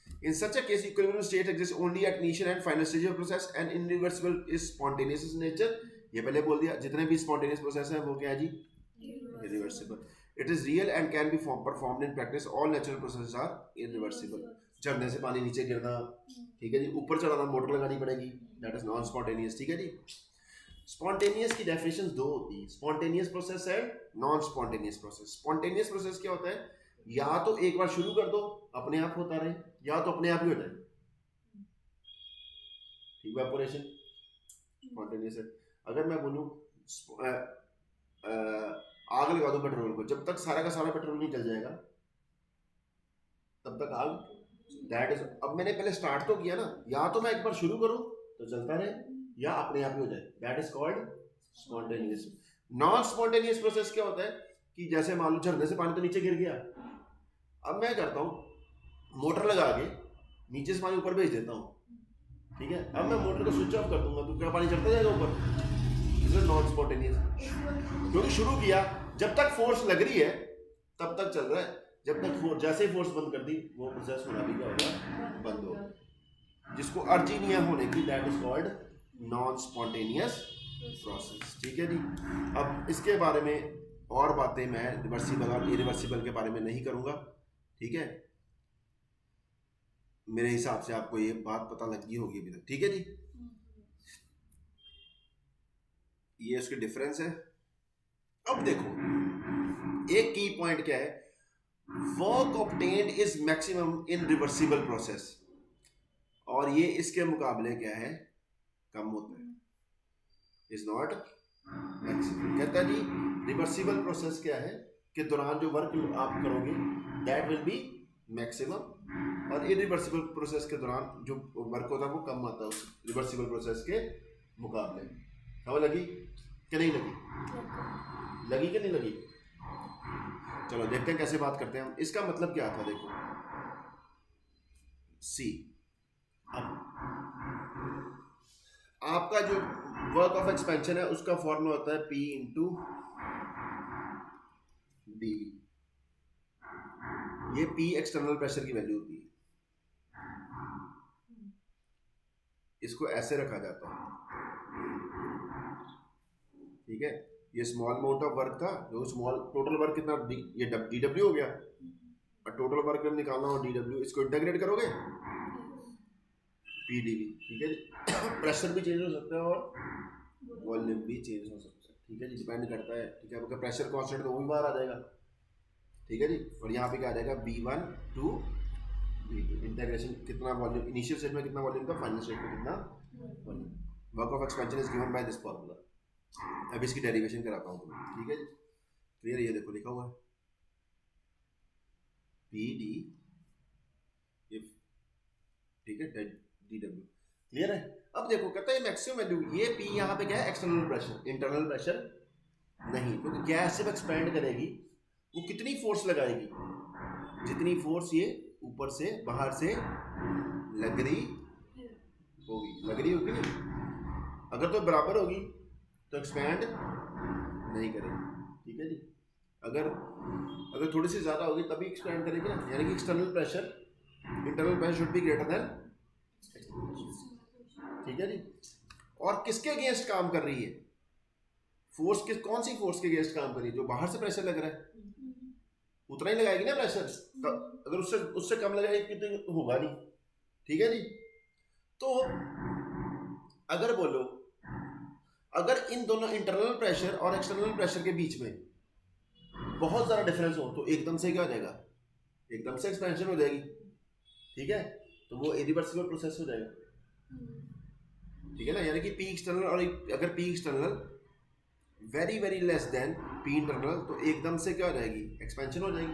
In such a case, equilibrium state exists only at initial and final stage of process, and irreversible is spontaneous in nature. ये पहले बोल दिया, जितने भी spontaneous process हैं वो क्या है जी? Irreversible. It is real and can be performed in practice. All natural processes are irreversible. झरने से पानी नीचे गिरना, ठीक है जी, ऊपर चढ़ाना, मोटर लगानी पड़ेगी, that is non spontaneous। ठीक है जी। स्पॉन्टेनियस की डेफिनेशन दो होती है, स्पॉन्टेनियस प्रोसेस है, non spontaneous process. Spontaneous process क्या होता है? या तो एक बार शुरू कर दो अपने आप होता रहे, या तो अपने आप ही हो जाए। इवेपोरेशन स्पॉन्टेनियस है। अगर मैं बोलूं आग लगा दो पेट्रोल को, जब तक सारा का सारा पेट्रोल नहीं जल जाएगा तब तक आग, दैट इज। अब मैंने पहले स्टार्ट तो किया ना, या तो मैं एक बार शुरू करूं तो चलता रहे, या अपने आप ही हो जाए, that is called spontaneous. Non spontaneous process क्या होता है कि जैसे मान लो झरने से पानी तो नीचे गिर गया, अब मैं करता हूँ मोटर लगा के नीचे से पानी ऊपर भेज देता हूँ, ठीक है। अब मैं मोटर को स्विच ऑफ कर दूंगा तो क्या पानी चढ़ता जाएगा ऊपर? दिस इज नॉन स्पॉन्टेनियस, क्योंकि शुरू किया, जब तक फोर्स लग रही है तब तक चल रहा है, जब तक फोर्स, जैसे ही फोर्स बंद कर दी वो प्रोसेस होना भी क्या होगा? बंद होगा, जिसको अर्जी नहीं है होने की, that is called non spontaneous process. ठीक है जी। अब इसके बारे में और बातें मैं रिवर्सिबल और इरिवर्सिबल के बारे में नहीं करूंगा, ठीक है। मेरे हिसाब से आपको ये बात पता लगी होगी अभी तक, ठीक है जी। ये उसके डिफरेंस है। अब देखो एक की पॉइंट क्या है, work obtained is maximum in reversible process, और ये इसके मुकाबले क्या है? कम होता है, इज नॉट मैक्सिमम। कहता है जी रिवर्सिबल प्रोसेस क्या है के दौरान जो वर्क आप करोगे दैट विल बी मैक्सिमम, और इरिवर्सिबल प्रोसेस के दौरान जो वर्क होता है वो कम आता है उस रिवर्सिबल प्रोसेस के मुकाबले। समझ लगी कि नहीं लगी? लगी कि नहीं लगी? चलो देखते हैं कैसे बात करते हैं हम। इसका मतलब क्या था, देखो सी, अब आपका जो वर्क ऑफ एक्सपेंशन है उसका फॉर्मूला होता है P इंटू डी। ये P एक्सटर्नल प्रेशर की वैल्यू होती है, इसको ऐसे रखा जाता है, ठीक है। ये स्मॉल अमाउंट ऑफ वर्क था, जो स्मॉल टोटल वर्क कितना, ये DW हो गया, और टोटल वर्क निकालना हो DW, इसको इंटीग्रेट करोगे PdV, ठीक है। प्रेशर भी चेंज हो सकता है और वॉल्यूम भी चेंज हो सकता है, ठीक है जी, डिपेंड करता है, ठीक है। अगर प्रेशर कांस्टेंट तो वो भी बाहर आ जाएगा, ठीक है जी। और यहाँ पे क्या आ जाएगा? V1 टू V2, इंटीग्रेशन कितना वॉल्यूम, इनिशियल स्टेट में कितना वॉल्यूम था, फाइनल स्टेट में कितना volume. Work of expansion is given by this formula. अब इसकी डेरिवेशन कराता हूँ तुम्हें, ठीक है जी, क्लियर? ये देखो लिखा हुआ है PD, ठीक है, DW, क्लियर है। अब देखो कहता है मैक्सिमम वैल्यू, ये P यहाँ पे क्या है? एक्सटर्नल प्रेशर, इंटरनल प्रेशर नहीं, क्योंकि गैस जब एक्सपेंड करेगी वो कितनी फोर्स लगाएगी? जितनी फोर्स ये ऊपर से बाहर से लग रही होगी नहीं, अगर तो बराबर होगी तो एक्सपैंड नहीं करेगी, ठीक है जी। अगर थोड़ी सी ज़्यादा होगी तभी एक्सपैंड करेगी ना, यानी कि internal pressure should be greater then, ठीक है जी। और किसके अगेंस्ट काम कर रही है? फोर्स किस, कौन सी फोर्स के अगेंस्ट काम कर रही है? जो बाहर से प्रेशर लग रहा है उतना ही लगाएगी ना प्रेशर। अगर उससे उससे कम लगाएगी तो होगा नहीं, ठीक है जी। तो अगर बोलो, अगर इन दोनों इंटरनल प्रेशर और एक्सटर्नल प्रेशर के बीच में बहुत ज़्यादा डिफरेंस हो तो एकदम से क्या हो जाएगा? एकदम से एक्सपेंशन हो जाएगी, ठीक है। तो वो इरिवर्सिबल प्रोसेस हो जाएगा, ठीक है ना। यानी कि पी एक्सटर्नल, और अगर P external very very less than P internal तो एकदम से क्या हो जाएगी? एक्सपेंशन हो जाएगी,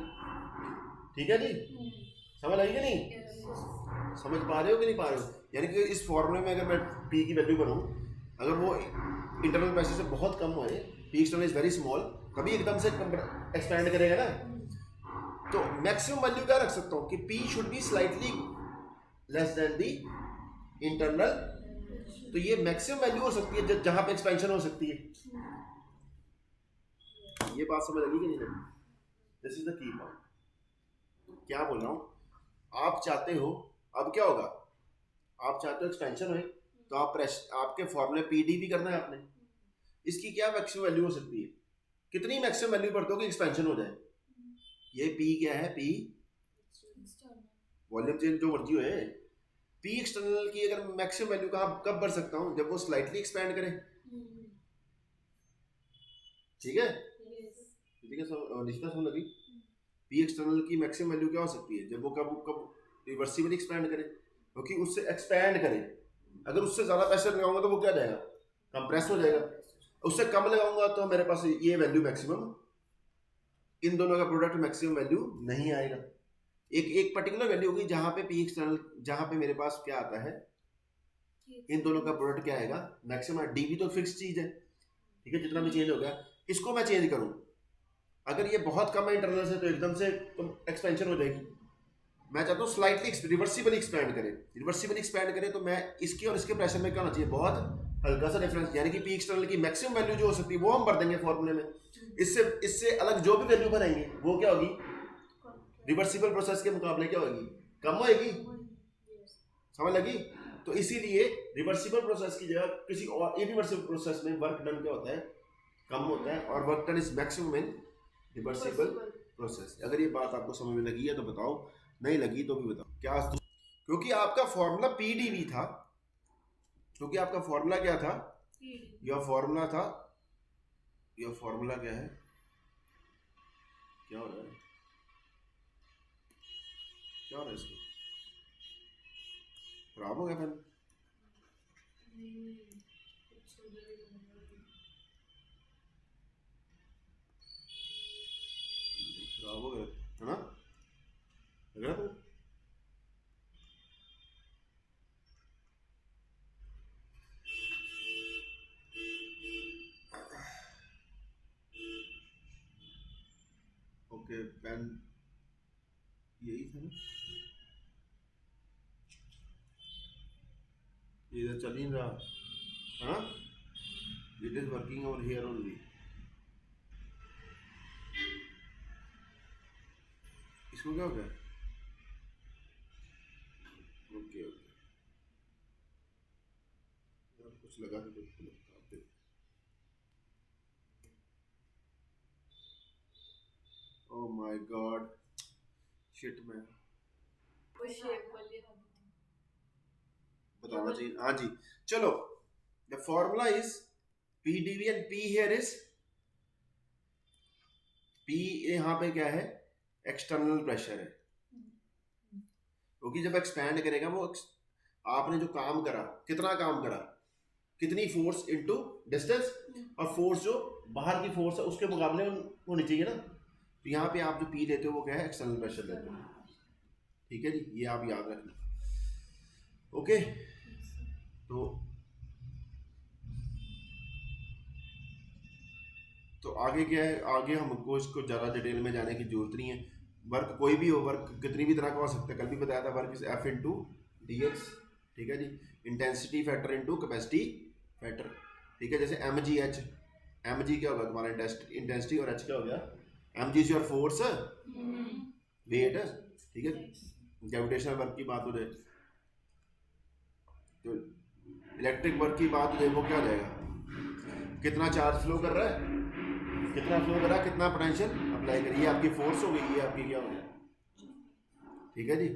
ठीक है जी। समझ आएगी कि नहीं? समझ पा रहे हो कि नहीं पा रहे हो? यानी कि इस फॉर्मूले में अगर मैं पी की वैल्यू करूँ, अगर वो इंटरनल प्रेशर से बहुत कम होए, P external is very small, कभी एकदम से एक्सपैंड करेगा ना, तो मैक्सिमम वैल्यू क्या रख सकता हूँ कि P should be slightly less than the internal. तो ये मैक्सिमम वैल्यू हो सकती है जहां पे एक्सपेंशन हो सकती है। ये बात समझ लगी कि नहीं लगी? This is the key point. क्या बोल रहा हूँ? आप चाहते हो, अब क्या होगा? आप चाहते हो एक्सपेंशन होए तो आप आपके फॉर्मूले पीडी भी करना है आपने। इसकी क्या मैक्सिमम वैल्यू हो सकती है? कितनी मैक्सिमम वैल्यू पर दो कि एक्सपेंशन हो जाए? ये पी क्या है? पी वॉल्यूम चेंज जो मर्जी होए। पी एक्सटर्नल की अगर मैक्सिमम वैल्यू कब बढ़ सकता हूं? जब वो स्लाइटली एक्सपैंड करे, ठीक है। ठीक है, निश्चित समझ लगी। पी एक्सटर्नल की मैक्सिमम वैल्यू क्या हो सकती है? जब वो कब रिवर्सिबली एक्सपैंड करे, क्योंकि उससे एक्सपैंड करे। अगर उससे ज्यादा प्रेशर लगाऊंगा तो वो क्या जाएगा? कंप्रेस हो जाएगा। उससे कम लगाऊंगा तो मेरे पास ये वैल्यू मैक्सिमम, इन दोनों का प्रोडक्ट मैक्सिमम वैल्यू नहीं आएगा। एक पर्टिकुलर वैल्यू होगी जहां पे पी एक्सटर्नल, जहां पे मेरे पास क्या आता है, इन दोनों का प्रोडक्ट क्या आएगा? मैक्सिमम। डी भी तो फिक्स चीज है, ठीक है, जितना भी चेंज हो गया। इसको मैं चेंज करूं, अगर ये बहुत कम है इंटरनल से तो एकदम से एक्सपेंशन हो जाएगी। मैं चाहता हूँ स्लाइटली रिवर्सिबली एक्सपैंड करे। रिवर्सिबली एक्सपैंड करे तो मैं इसके और इसके प्रेशर में क्या होना चाहिए? बहुत हल्का सा डिफरेंस। यानी कि पी एक्सटर्नल की मैक्सिमम वैल्यू जो हो सकती है वो हम भर देंगे फॉर्मूले में। इससे अलग जो भी वैल्यू भरेंगे वो क्या होगी? रिवर्सिबल प्रोसेस के मुकाबले क्या होगी? कम होएगी। समझ लगी? तो इसीलिए रिवर्सिबल प्रोसेस की जगह किसी और इरिवर्सिबल प्रोसेस में वर्क डन क्या होता है? कम होता है, और work done is maximum in reversible process. अगर ये बात आपको समझ में लगी है तो बताओ, नहीं लगी तो भी बताओ। क्या? क्योंकि आपका फॉर्मूला पीडीवी था, क्योंकि आपका फॉर्मूला क्या था? यह फॉर्मूला था, यह फॉर्मूला क्या है? क्या हो रहा है? क्या हो रहा है? इसको खराब हो गया पेन? खराब हो गया है ना? लग रहा था? ओके, पेन यही था ना? ये इधर चल ही नहीं रहा, हाँ? It is working over here only. इसको क्या हो गया? ओके ओके, कुछ लगा तो देखो। Oh my god, shit man, बताना चाहिए। हाँ जी, चलो। The formula is P dV and P here is P. यहाँ पे क्या है? एक्सटर्नल प्रेशर है, क्योंकि जब एक्सपैंड करेगा वो आपने जो काम करा, कितना काम करा, कितनी फोर्स इनटू डिस्टेंस, और फोर्स जो बाहर की फोर्स है उसके मुकाबले होनी चाहिए ना। तो यहाँ पे आप जो पी लेते हो वो क्या है? एक्सटर्नल प्रेशर लेते हो, ठीक है जी। ये आप याद रखना, ओके। तो आगे क्या है? आगे हमको इसको ज़्यादा डिटेल में जाने की जरूरत नहीं है। वर्क कोई भी हो, वर्क कितनी भी तरह का हो सकता है। कल भी बताया था, work is F into D X, ठीक है जी। Intensity factor into capacity factor, ठीक है। जैसे M G H, M G क्या होगा तुम्हारा? इंटेंसिटी, और एच क्या हो गया? M G is your force, weight, ठीक है। ग्रेविटेशनल वर्क की बात हो जाए तो इलेक्ट्रिक वर्क की बात देखो क्या हो जाएगा, कितना चार्ज फ्लो कर रहा है, कितना फ्लो कर रहा है, कितना पोटेंशियल अप्लाई करिए, ये आपकी फोर्स हो गई, ये आपकी क्या हो गया, ठीक है जी,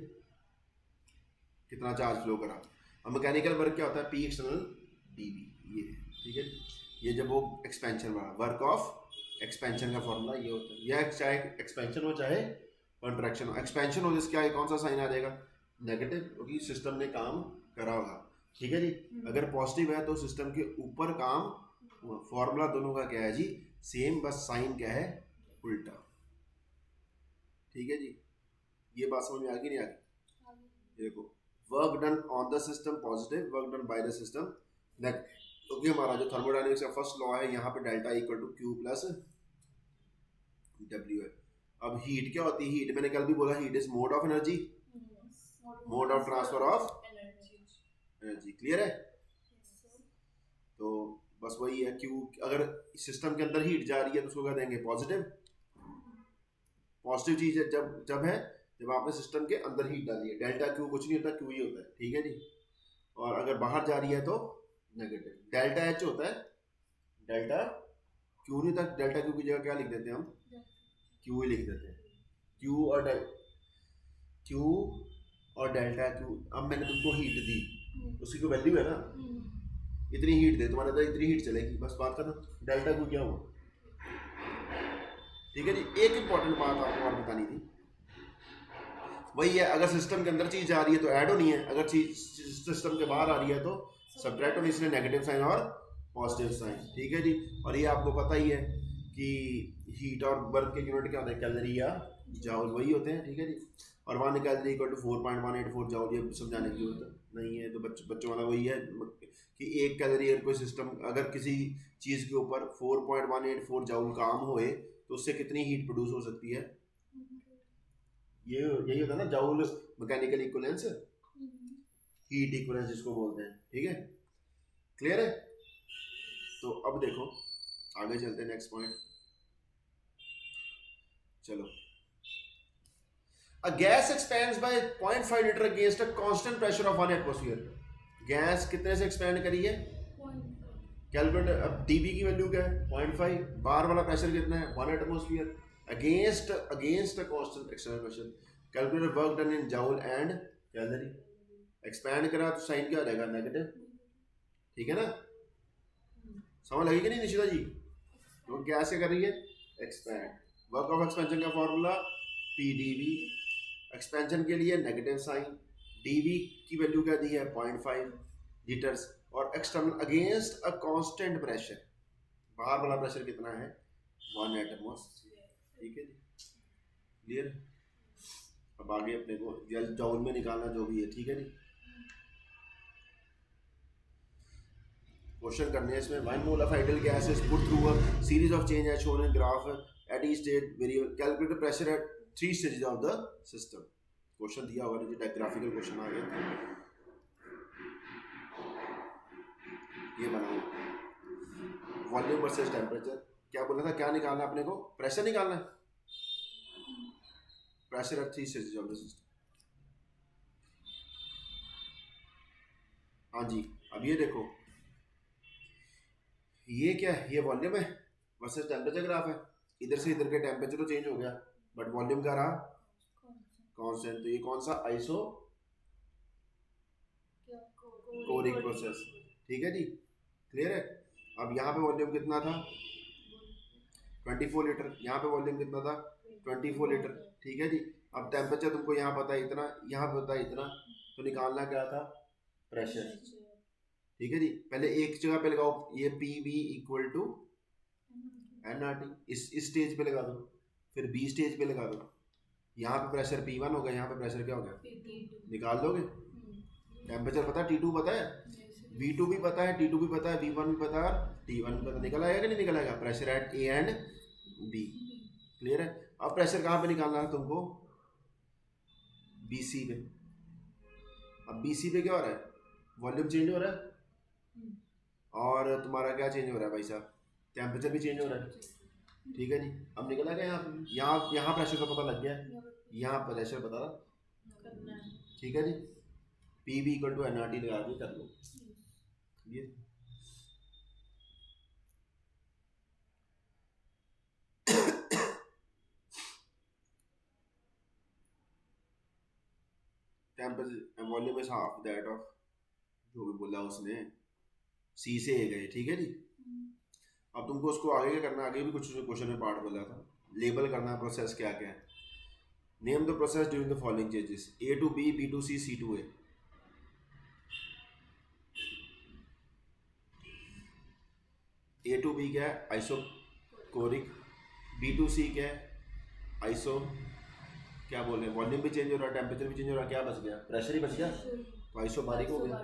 कितना चार्ज फ्लो करा। अब मैकेनिकल वर्क क्या होता है, पी एक्सटर्नल डीवी, ये ठीक है जी। ये जब वो एक्सपेंशन वाला वर्क ऑफ एक्सपेंशन का फॉर्मूला ये होता है, यह चाहे एक्सपेंशन हो चाहे कॉन्ट्रैक्शन हो। एक्सपेंशन हो जिसका क्या कौन सा साइन आ जाएगा, नेगेटिव, क्योंकि सिस्टम ने काम करा होगा, ठीक है जी। अगर पॉजिटिव है तो सिस्टम के ऊपर काम, फॉर्मूला दोनों का क्या है जी, सेम, बस साइन क्या है, उल्टा, ठीक है जी। ये बात समझ में आ गई नहीं आ गई, देखो work done on the system positive, work done by the system negative, क्योंकि हमारा जो थर्मोडायनेमिक्स का फर्स्ट लॉ है यहाँ पे delta equal to Q plus W है। अब हीट क्या होती है, हीट मैंने कल भी बोला, heat is mode of energy, mode of transfer of energy, clear है। तो बस वही है, क्यू अगर सिस्टम के अंदर हीट जा रही है तो उसको क्या देंगे, पॉजिटिव। पॉजिटिव चीज है जब है जब आपने सिस्टम के अंदर हीट डाली है, डेल्टा क्यू कुछ नहीं होता, क्यू ही होता है, ठीक है जी। और अगर बाहर जा रही है तो नेगेटिव, डेल्टा एच होता है, डेल्टा क्यू नहीं होता, डेल्टा क्यू की जगह क्या लिख देते हैं हम, क्यू ही लिख देते हैं, क्यू और डेल्टा क्यू। अब मैंने तुमको हीट दी, उसकी कोई वैल्यू है ना, इतनी हीट दे तुम्हारे अंदर, इतनी हीट चलेगी, बस बात खत्म। डेल्टा क्यू क्या हुआ, ठीक है जी। एक इंपॉर्टेंट बात आपको और बतानी थी, वही है, अगर सिस्टम के अंदर चीज जा रही है तो ऐड होनी है, अगर चीज सिस्टम के बाहर आ रही है तो सब्ट्रैक्ट होनी, इसलिए नेगेटिव साइन और पॉजिटिव साइन, ठीक है जी। और ये आपको पता ही है कि हीट और वर्क के यूनिट क्या होते हैं, कैलोरी या जाउल, वही होते हैं, ठीक है जी। और 1 कैलोरी इक्वल टू 4.184 जाउल, ये समझाने की जरूरत नहीं है, तो बच्चों वाला वही है कि 1 कैलोरी अगर कोई सिस्टम, अगर किसी चीज़ के ऊपर 4.184 जाउल काम होए तो उससे कितनी हीट प्रोड्यूस हो सकती है, ये यही होता है ना joule mechanical equivalence, heat equivalence जिसको बोलते हैं, ठीक है, क्लियर है। तो अब देखो आगे चलते हैं, नेक्स्ट पॉइंट, चलो। A gas expands by 0.5 litre against a constant pressure of 1 atmosphere. Gas कितने से एक्सपेंड करी है, कैलकुलेट। अब डीबी की वैल्यू क्या है, 0.5, बाहर वाला प्रेशर कितना है, 1 atmosphere, against a constant external pressure, calculate work done in joule and calorie. Expand करा तो साइन क्या हो जाएगा, नेगेटिव, ठीक है ना। समझ लगी कि नहीं निशिता जी, तो गैस क्या कर रही है, एक्सपैंड। वर्क ऑफ एक्सपेंशन का formula P d V, expansion के लिए नेगेटिव साइन, डीवी की वैल्यू क्या दी है, 0.5 लीटर्स, और external against a constant pressure, बाहर वाला प्रेशर कितना है, 1 एटमॉस्फेयर, ठीक है जी, क्लियर। अब आगे अपने को जाउल में निकालना जो भी है, ठीक है जी। क्वेश्चन करने हैं इसमें, 1 mole of ideal gas is put through a series of change as shown in graph at each state variable, calculate the pressure at 3 stages of the system. Question दिया होगा, नीचे ग्राफिकल क्वेश्चन आ गया, ये बनाओ, volume versus temperature, क्या बोला था, क्या निकालना है अपने को, प्रेशर निकालना है, pressure at 3 stages of the system. हाँ जी, अब ये देखो, ये क्या है, ये वॉल्यूम है वर्सेस टेम्परेचर ग्राफ है, इधर से इधर के टेम्परेचर तो चेंज हो गया बट वॉल्यूम का रहा कांस्टेंट। तो ये कौन सा, आइसो कोरिक प्रोसेस, ठीक है जी, क्लियर है। अब यहाँ पे वॉल्यूम कितना था, 24 लीटर, यहाँ पे वॉल्यूम कितना था, 24 लीटर, ठीक है जी। अब टेम्परेचर तुमको यहाँ पता है इतना, यहाँ पे पता है इतना, तो निकालना क्या था, प्रेशर, ठीक है जी। पहले एक जगह पे लगाओ, ये P V equal to N R T, इस स्टेज पे लगा दो, फिर बी स्टेज पे लगा दो, यहाँ पे प्रेशर P1 होगा, यहाँ पे प्रेशर क्या होगा, निकाल लोगे। टेम्परेचर पता है, T2 पता है, V2 भी पता है, T2 भी पता है, V1 भी पता है, T1 भी पता है, निकल आएगा कि नहीं निकल आएगा, pressure at A and B, clear है। अब प्रेशर कहाँ पे निकालना है तुमको, BC पे। अब BC पे क्या हो रहा है, वॉल्यूम चेंज हो रहा है और तुम्हारा क्या चेंज हो रहा है भाई साहब, टेम्परेचर भी चेंज हो रहा है, ठीक है जी। अब निकल आएगा यहाँ प्रेशर का पता लग गया, यहाँ प्रेशर पता रहा, ठीक है जी। P V equal to N R T लगा के कर लो, ये temperature volume is half that of, जो भी बोला उसने, सी से ए गए, ठीक है जी। अब तुमको उसको आगे क्या करना है, आगे भी कुछ क्वेश्चन में पार्ट बोला था, लेबल करना है प्रोसेस क्या क्या है। Name the process during the following changes, A to B, B to C, C to A. A to B क्या है, आइसोकोरिक। बी टू सी क्या है, आइसो, क्या बोल रहे हैं, वॉल्यूम भी चेंज हो रहा है, टेम्परेचर भी चेंज हो रहा है, क्या बच गया, प्रेशर ही बच गया, तो आइसोबारिक हो गया।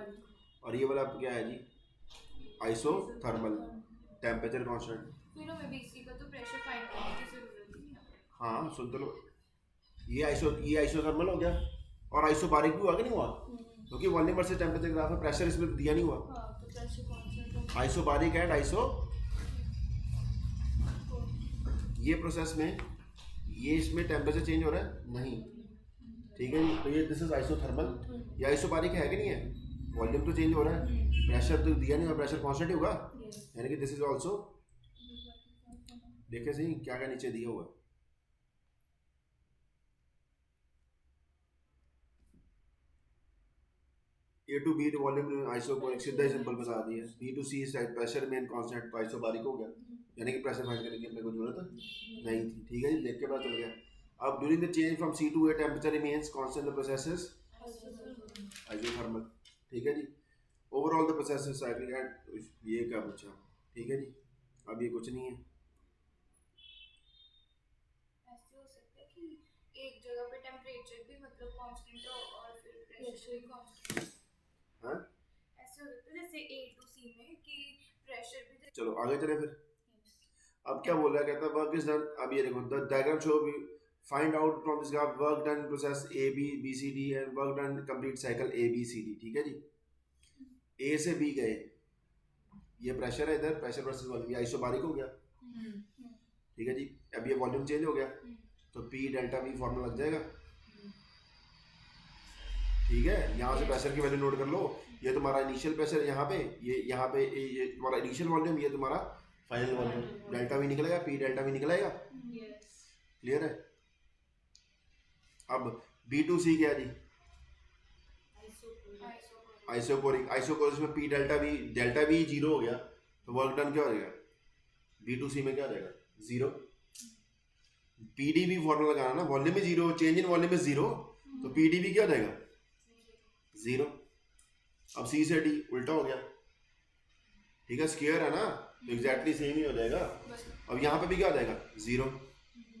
और ये वाला क्या है जी, आइसोथर्मल, टेम्परेचर कांस्टेंट। फिर हमें बीसी का तो प्रेशर फाइंड करने की जरूरत नहीं है। हाँ सुन तो लो, ये आइसोथर्मल हो गया, और आइसोबारिक भी हुआ कि नहीं हुआ, क्योंकि वॉल्यूम वर्सेस टेम्परेचर ग्राफ में प्रेशर इसमें दिया नहीं हुआ। हाँ, तो pressure constant isobaric and iso, ये प्रोसेस में ये इसमें टेम्परेचर चेंज हो रहा है नहीं, ठीक है जी। तो ये दिस इज आइसोथर्मल, ये आइसोबारिक है कि नहीं है, वॉल्यूम तो चेंज हो रहा है, प्रेशर तो दिया नहीं, और प्रेशर कांस्टेंट ही होगा, यानी कि दिस इज आल्सो, देखे सही क्या क्या नीचे दिया हुआ है। A to B volume isochoric, सीधा सिंपल बता दिया। बी टू सी प्रेशर मेन कांस्टेंट, तो आइसोबारिक हो गया, यानी कि प्रेशर फाइंड करने की अपने को जरूरत नहीं थी, ठीक है जी, देख के पता चल गया। अब during the change from C to A temperature remains constant, the process is isothermal, ठीक है जी। Overall the process is cyclic and, ये क्या पूछा, ठीक है जी। अब ये कुछ नहीं है, ऐसे हो सकता है कि एक जगह पे टेम्परेचर भी मतलब कांस्टेंट हो और फिर प्रेशर भी कांस्टेंट, हाँ ऐसे हो सकता है जैसे ए टू सी में कि प्रेशर भी चलो आगे चले फिर। अब क्या बोल रहा है, कहता है वर्क इज डन। अब ये देखो, द डायग्राम शो भी find out from this graph work done process A B B C D and work done complete cycle A B C D, ठीक है जी। ए से बी गए, ये प्रेशर है इधर, प्रेशर वर्सेस वॉल्यूम, ये आइसोबारिक हो गया, ठीक है जी। अब ये वॉल्यूम चेंज हो गया, तो पी डेल्टा वी फॉर्मूला लग जाएगा, ठीक है। यहाँ से प्रेशर की वैल्यू नोट कर लो, ये तुम्हारा इनिशियल प्रेशर यहाँ पे, ये यहाँ पे ये तुम्हारा इनिशियल वॉल्यूम, ये तुम्हारा फाइनल वॉल्यूम, डेल्टा वी निकलेगा, पी डेल्टा वी निकलेगा, क्लियर है। अब बी टू सी क्या है जी, आइसोकोरिक, आइसोकोरिक में पी डेल्टा वी जीरो हो गया, तो वर्क डन क्या हो जाएगा, बी टू सी में क्या हो जाएगा, zero. P d V formula लगाना ना, वॉल्यूम में जीरो, चेंज इन वॉल्यूम में जीरो, तो पी डी वी क्या हो जाएगा, जीरो। अब सी से डी उल्टा हो गया, ठीक है, स्क्वायर है ना, तो एग्जैक्टली सेम ही हो जाएगा। अब यहाँ पे भी क्या हो जाएगा, जीरो,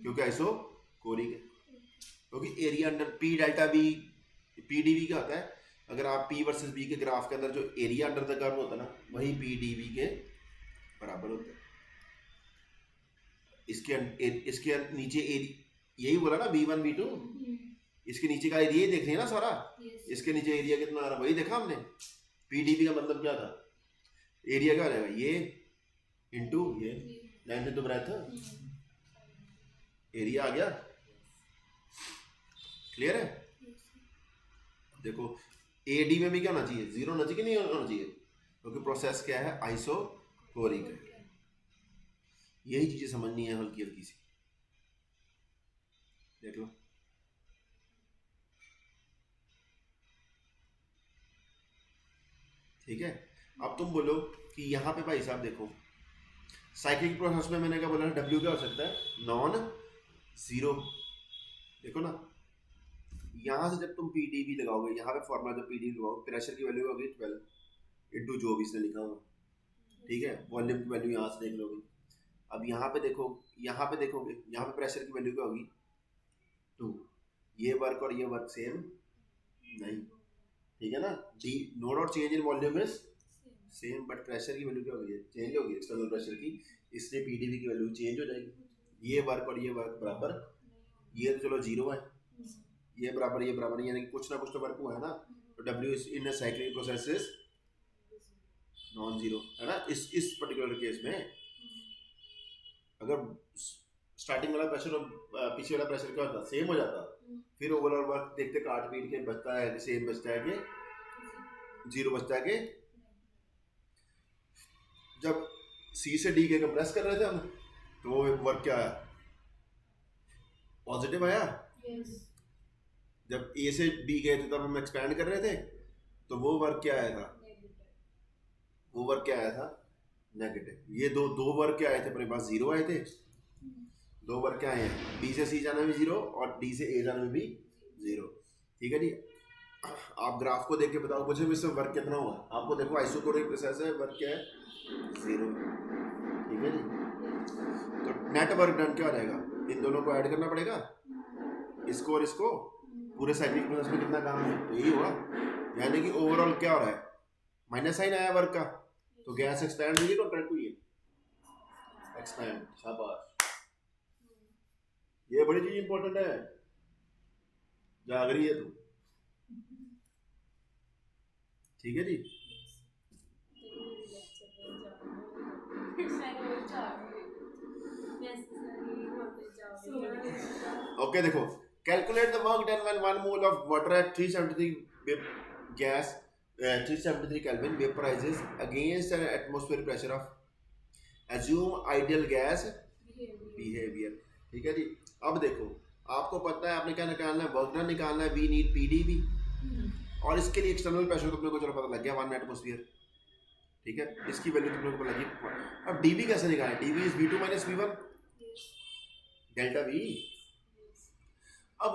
क्योंकि आइसोकोरिक है, क्योंकि area under P delta V, P d V क्या होता है, अगर आप पी वर्सेस बी के ग्राफ के अंदर जो एरिया अंडर द कर्व होता है ना, वही पी डी वी के बराबर होता है। इसके नीचे एरिया, यही बोला ना बी वन बी टू, इसके नीचे का एरिया देख रहे हैं ना सारा, इसके नीचे एरिया कितना आ रहा है वही देखा हमने। पीडीबी का मतलब क्या था, एरिया क्या हो जाएगा, ये इंटू ये लेंथ इंटू ब्रेथ, एरिया आ गया, क्लियर है। देखो एडी में भी क्या होना चाहिए, जीरो होना चाहिए कि नहीं होना चाहिए, क्योंकि प्रोसेस क्या है, आइसोकोरिक है। यही चीजें समझनी है हल्की हल्की सी, देख लो। ठीक है, अब तुम बोलो कि यहाँ पे भाई साहब देखो, साइक्लिक प्रोसेस में मैंने क्या बोला, डब्ल्यू क्या हो सकता है, नॉन जीरो। देखो ना, यहाँ से जब तुम पी डी बी लगाओगे, यहाँ पे फॉर्मूला जब पी डी लगाओ, प्रेशर की वैल्यू होगी 12 इंटू जो भी इसने लिखा हुआ, ठीक है, वॉल्यूम की वैल्यू यहाँ से देख लोगे। अब यहाँ पे देखो, यहाँ पे देखोगे, यहाँ पे प्रेशर की वैल्यू क्या होगी, 2। ये वर्क और ये वर्क सेम नहीं, ठीक है ना, d no dot change in volume is same, but pressure की वैल्यू क्या होगी, चेंज होगी एक्सटर्नल प्रेशर की, इसलिए पीडीवी की वैल्यू चेंज हो जाएगी। ये वर्क और ये वर्क बराबर, ये तो चलो जीरो है, ये बराबर ये बराबर, यानी कि कुछ ना कुछ तो वर्क हुआ है ना, तो W in cyclic process is non zero, है ना। इस पर्टिकुलर केस में अगर स्टार्टिंग वाला प्रेशर और पीछे वाला प्रेशर क्या होता, सेम हो जाता, फिर ओवरऑल वर्क देखते काट पीट के बचता है, सेम बचता है कि जीरो बचता है कि, जब सी से डी के कंप्रेस कर रहे थे हम, तो वो वर्क क्या आया, पॉजिटिव आया। यस जब ए से बी गए थे तब हम एक्सपैंड कर रहे थे, तो वो वर्क क्या आया था, वो वर्क क्या आया था, नेगेटिव। ये दो दो वर्क क्या आए थे अपने पास, जीरो आए थे। दो वर्क क्या आए हैं, बी से सी जाने में जीरो और डी से ए जाने में भी जीरो। ठीक है जी। आप ग्राफ को देख के बताओ मुझे इसमें वर्क कितना हुआ। आपको देखो आइसोकोरिक प्रोसेस है, वर्क क्या है, जीरो। ठीक है जी। तो नेट वर्क डन क्या हो जाएगा, इन दोनों को ऐड करना पड़ेगा, इसको और इसको, पूरे साइक्लिक प्रोसेस में कितना काम है, तो यही हुआ। यानी कि ओवरऑल क्या हो रहा है, माइनस साइन आया वर्क का, तो गैस एक्सपैंड हुई है, कॉन्ट्रैक्ट हुई है, एक्सपैंड। शाबाश, ये बड़ी चीज इंपॉर्टेंट है, जाग रही है तू। ठीक है जी। ओके देखो, calculate the work done when 1 mole of water at 373 gas 373 Kelvin vaporizes against an atmospheric pressure of assume ideal gas behavior। ठीक है जी। अब देखो, आपको पता है आपने क्या निकालना है, वर्क डन निकालना है, वी नीड पीडीवी, और इसके लिए एक्सटर्नल प्रेशर तो अपने को चलो पता लग गया 1 एटमॉस्फेयर। ठीक है, इसकी वैल्यू तो अपने को लगी। अब डीवी कैसे निकालें, DV is V2 minus V1 delta V। अब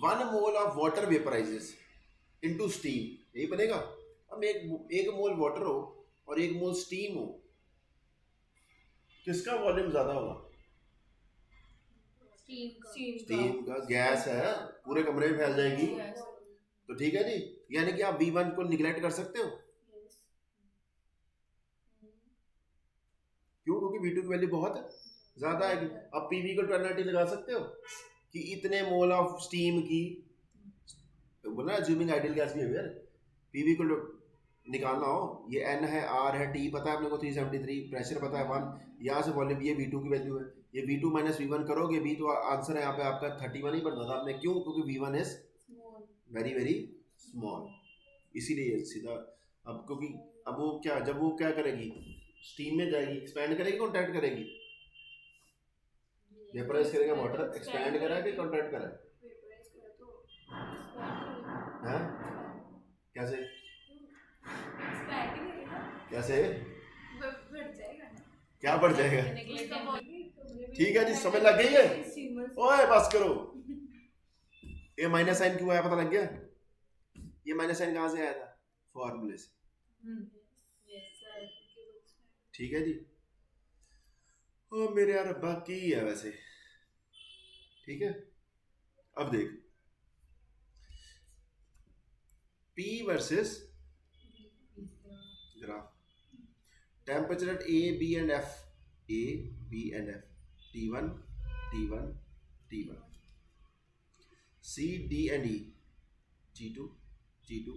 1 mole of water vaporises into steam, यही बनेगा। अब एक मोल वाटर हो और 1 मोल स्टीम हो, किसका वॉल्यूम ज्यादा होगा, स्टीम का। गैस है, पूरे कमरे में फैल जाएगी। तो ठीक है जी, यानी कि आप V1 को निगलेक्ट कर सकते हो, क्यों, क्योंकि V2 की वैल्यू बहुत ज्यादा आएगी। अब PV को 290 लगा सकते हो कि इतने मोल ऑफ स्टीम की, बोला assuming ideal gas behaviour, PV को निकालना हो, ये N है, R है, T पता है अपने को 373, प्रेशर पता है 1, यहाँ से वॉल्यूम, ये V2 की वैल्यू है, ये V2 minus V1 करोगे, V तो आंसर है यहाँ पे आपका 31 ही बनना था आपने, क्यों, क्योंकि V1 is very very small, इसीलिए सीधा। अब क्योंकि अब वो क्या, जब वो क्या करेगी, स्टीम में जाएगी, एक्सपैंड करेगी, कॉन्ट्रैक्ट करेगी, वेपराइज करेगा वाटर, एक्सपैंड करा कि कॉन्ट्रैक्ट करा, हाँ कैसे, कैसे क्या बढ़ जाएगा। ठीक है जी, समझ लग गई है। ओए बस करो, ये माइनस साइन क्यों आया पता लग गया, ये माइनस साइन कहाँ से आया था, फॉर्मूले से। ठीक है जी। ओ मेरे यार बाकी है वैसे। ठीक है, अब देख P versus graph, temperature at A, B and F, A, B and F, T1, T1, T1, C, D and E, T2, T2,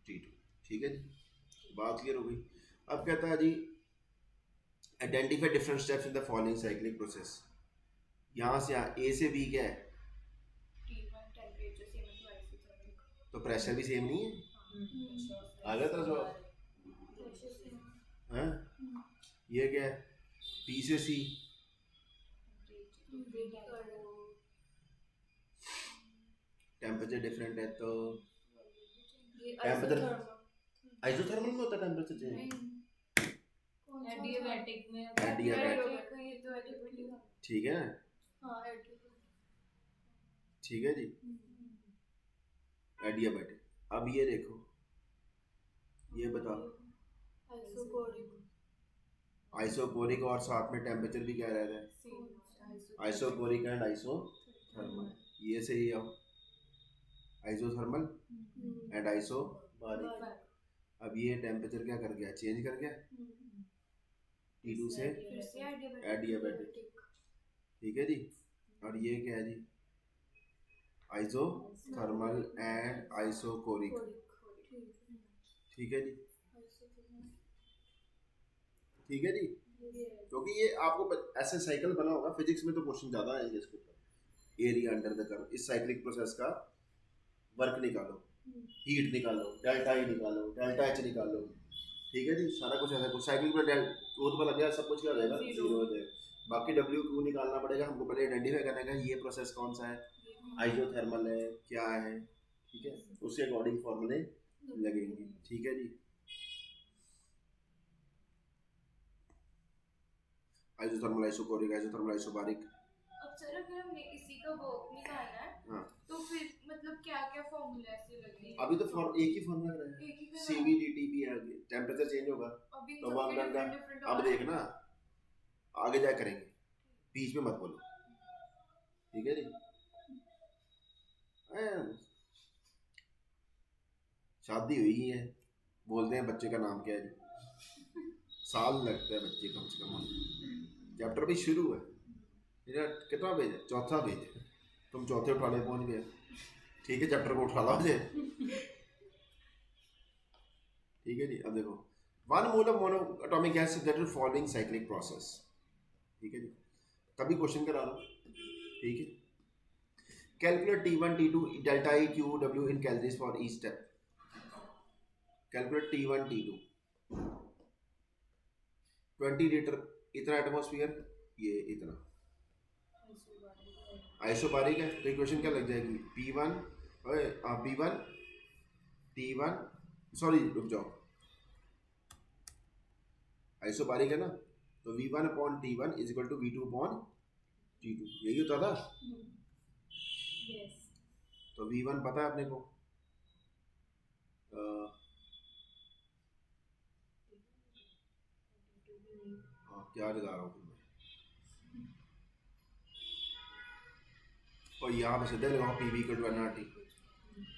T2। ठीक है जी, बात क्लियर हो गई। अब कहता है जी identify different steps in the following cyclic process. यहाँ से यहाँ A से B क्या है, तो प्रेशर भी सेम नहीं है, आ गया तेरा जवाब, हाँ। ये क्या है, P से C, टेम्परेचर डिफरेंट है, तो टेम्परेचर आइसोथर्मल में होता है टेम्परेचर चेंज, एडियाबैटिक में, ठीक है, ठीक है जी, एडियाबैटिक। अब ये देखो, ये बताओ, आइसोकोरिक और साथ में टेम्परेचर भी क्या रह रहा है, आइसोकोरिक एंड आइसोथर्मल, ये से ही आओ, आइसोथर्मल एंड आइसोबारिक। अब ये टेम्परेचर क्या कर गया, चेंज कर गया, T2 से एडियाबैटिक। ठीक है जी, और ये क्या है जी, आइसोथर्मल एंड आइसोकोरिक। ठीक है जी, ठीक है जी। क्योंकि ये आपको ऐसे साइकिल बना होगा, फिजिक्स में तो क्वेश्चन ज़्यादा आएंगे इसके ऊपर, एरिया अंडर द कर्व, इस साइक्लिक प्रोसेस का वर्क निकालो, हीट निकालो, डेल्टा ई निकालो, डेल्टा एच निकालो, ठीक है जी, सारा कुछ ऐसा कुछ साइकिल पर वो तो पता लग गया, सब कुछ क्या हो जाएगा, Zero. जीरो हो जाएगा। बाकी डब्ल्यू क्यू निकालना पड़ेगा हमको, पहले आइडेंटिफाई करना है ये प्रोसेस कौन सा है, आइसोथर्मल है क्या है, ठीक है, उसके अकॉर्डिंग फॉर्मूले लगेंगे, ठीक है जी। Isothermal, isochoric, isothermal, isobaric. अब सर अगर हमने इसी का वर्क निकालना है हाँ, तो फिर मतलब क्या क्या फॉर्मूला ऐसे लगेंगे? अभी तो एक ही फॉर्मूला कर रहे एक ही हैं, करना है। सीवीडीटी भी है, आगे टेम्परेचर चेंज होगा अभी तो सबके वर्क डन का, different different अब होगा। देखना आगे जा करेंगे, बीच में मत बोलो, ठीक है जी। शादी हुई है, बोलते हैं बच्चे का नाम क्या है जी, साल लगता है बच्चे कम से कम, चैप्टर भी शुरू है, मेरा कितना पेज है, चौथा पेज है, तुम चौथे उठाने पहुंच गए, ठीक है, चैप्टर को उठा लो मुझे, ठीक है जी। अब देखो, one mole of mono atomic gas that is following cyclic process, ठीक है जी, तभी क्वेश्चन करा रहा हूँ, ठीक है। Calculate T1 T2 delta E Q W in calories for each step, calculate T1 T2, 20 litre इतना एटमॉस्फेयर, ये इतना आइसोबारिक है, तो इक्वेशन क्या लग जाएगी, P1 P1 T1, सॉरी रुक जाओ, आइसोबारिक है ना, तो V1 upon T1 is equal to V2 upon T2, यही होता था, तो V1 पता है अपने को, क्या लगा रहा हूँ मैं, और यहाँ पे सीधे लगाओ PV इक्वल टू NRT,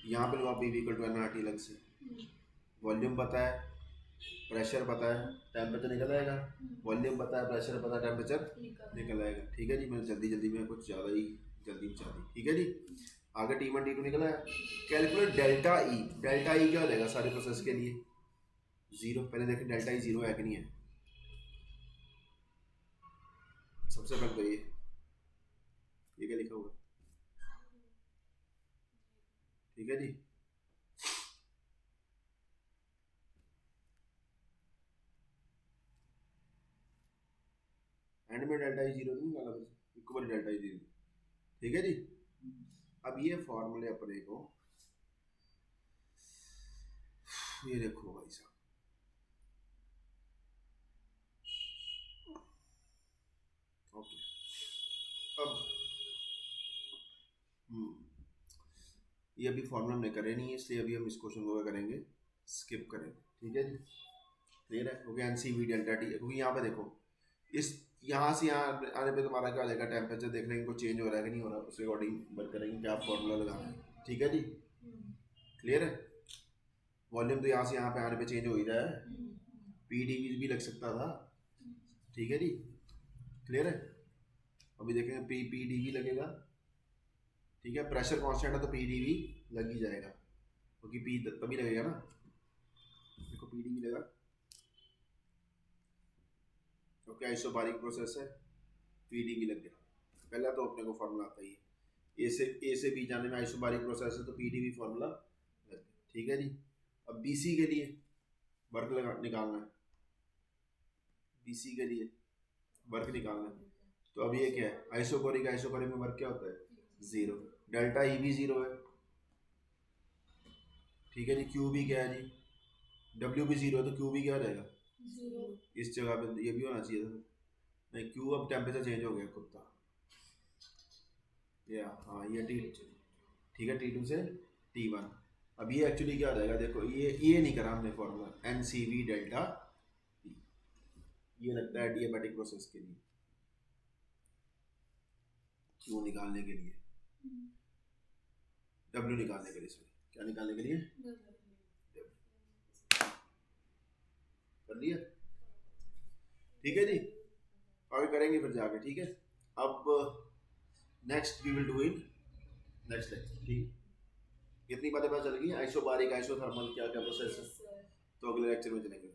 यहाँ पे लगाओ PV इक्वल टू NRT अलग से, वॉल्यूम पता है, प्रेशर पता है, टेम्परेचर निकल आएगा, वॉल्यूम पता है, प्रेशर पता है, टेम्परेचर निकल आएगा, ठीक है जी। मैंने जल्दी जल्दी में कुछ ज़्यादा ही जल्दी बचा दी, ठीक है जी। आगे T1 T2 निकला है, calculate delta E, delta E क्या हो जाएगा सारे प्रोसेस के लिए, जीरो, पहले देखें डेल्टा ई जीरो है कि नहीं है, सबसे पहले तो ये क्या लिखा हुआ है, ठीक है जी। एंड में डेल्टा ई जीरो नहीं निकाला, एक बार डेल्टा ई जीरो, ठीक है जी। अब ये फॉर्मूले अपने को, ये देखो भाई साहब, ओके, अब ये अभी फॉर्मूला हमने करे नहीं है, इसलिए अभी हम इस क्वेश्चन को करेंगे, स्किप करेंगे, ठीक है जी, क्लियर है, क्योंकि NCV डेल्टा टी, क्योंकि यहाँ पे देखो, इस यहाँ से यहाँ आने पे तुम्हारा क्या हो जाएगा, टेम्परेचर देख लेंगे को चेंज हो रहा है कि नहीं हो रहा, उसके अकॉर्डिंग वर्क करेंगे, क्या फॉर्मूला लगाना है, ठीक है जी, क्लियर है। वॉल्यूम तो यहाँ से यहाँ पे आने पे चेंज हो ही रहा है, PdV भी लग सकता था, ठीक है जी, क्लियर है। अभी देखेंगे PdV लगेगा, ठीक है, प्रेशर कांस्टेंट है तो PdV लग ही जाएगा, क्योंकि P तभी लगेगा ना, देखो PdV लगा, क्योंकि आइसोबारिक प्रोसेस है, PdV लग गया, पहला तो अपने को फॉर्मूला आता ही है, ए से बी जाने में आइसोबारिक प्रोसेस है तो PdV फॉर्मूला लग गया, ठीक है जी। अब BC के लिए वर्क निकालना है, BC के लिए वर्क निकालना है, तो अब ये क्या है, आइसोकोरिक, आइसोकोरिक में वर्क क्या होता है, जीरो, डेल्टा ई भी जीरो है, ठीक है जी। क्यू भी क्या है जी, डब्ल्यू भी जीरो है, तो क्यू भी क्या हो जाएगा, इस जगह पे ये भी होना चाहिए था, नहीं क्यू, अब टेम्परेचर चेंज हो गया कुत्ता, या हाँ ये टी, ठीक है, T2 से T1, अब ये एक्चुअली क्या हो जाएगा, देखो ये नहीं करा हमने फॉर्मूला, NCV डेल्टा T, ये लगता है एडियाबैटिक प्रोसेस के लिए, क्यू निकालने के लिए, W निकालने के लिए, सॉरी क्या निकालने के लिए, कर लिया, ठीक है जी, आगे करेंगे फिर जाके, ठीक है। अब next we will do in next lecture, ठीक है, कितनी बातें पता चल गई, आइसोबारिक, आइसोथर्मल क्या क्या प्रोसेस है, तो अगले लेक्चर में चलेंगे।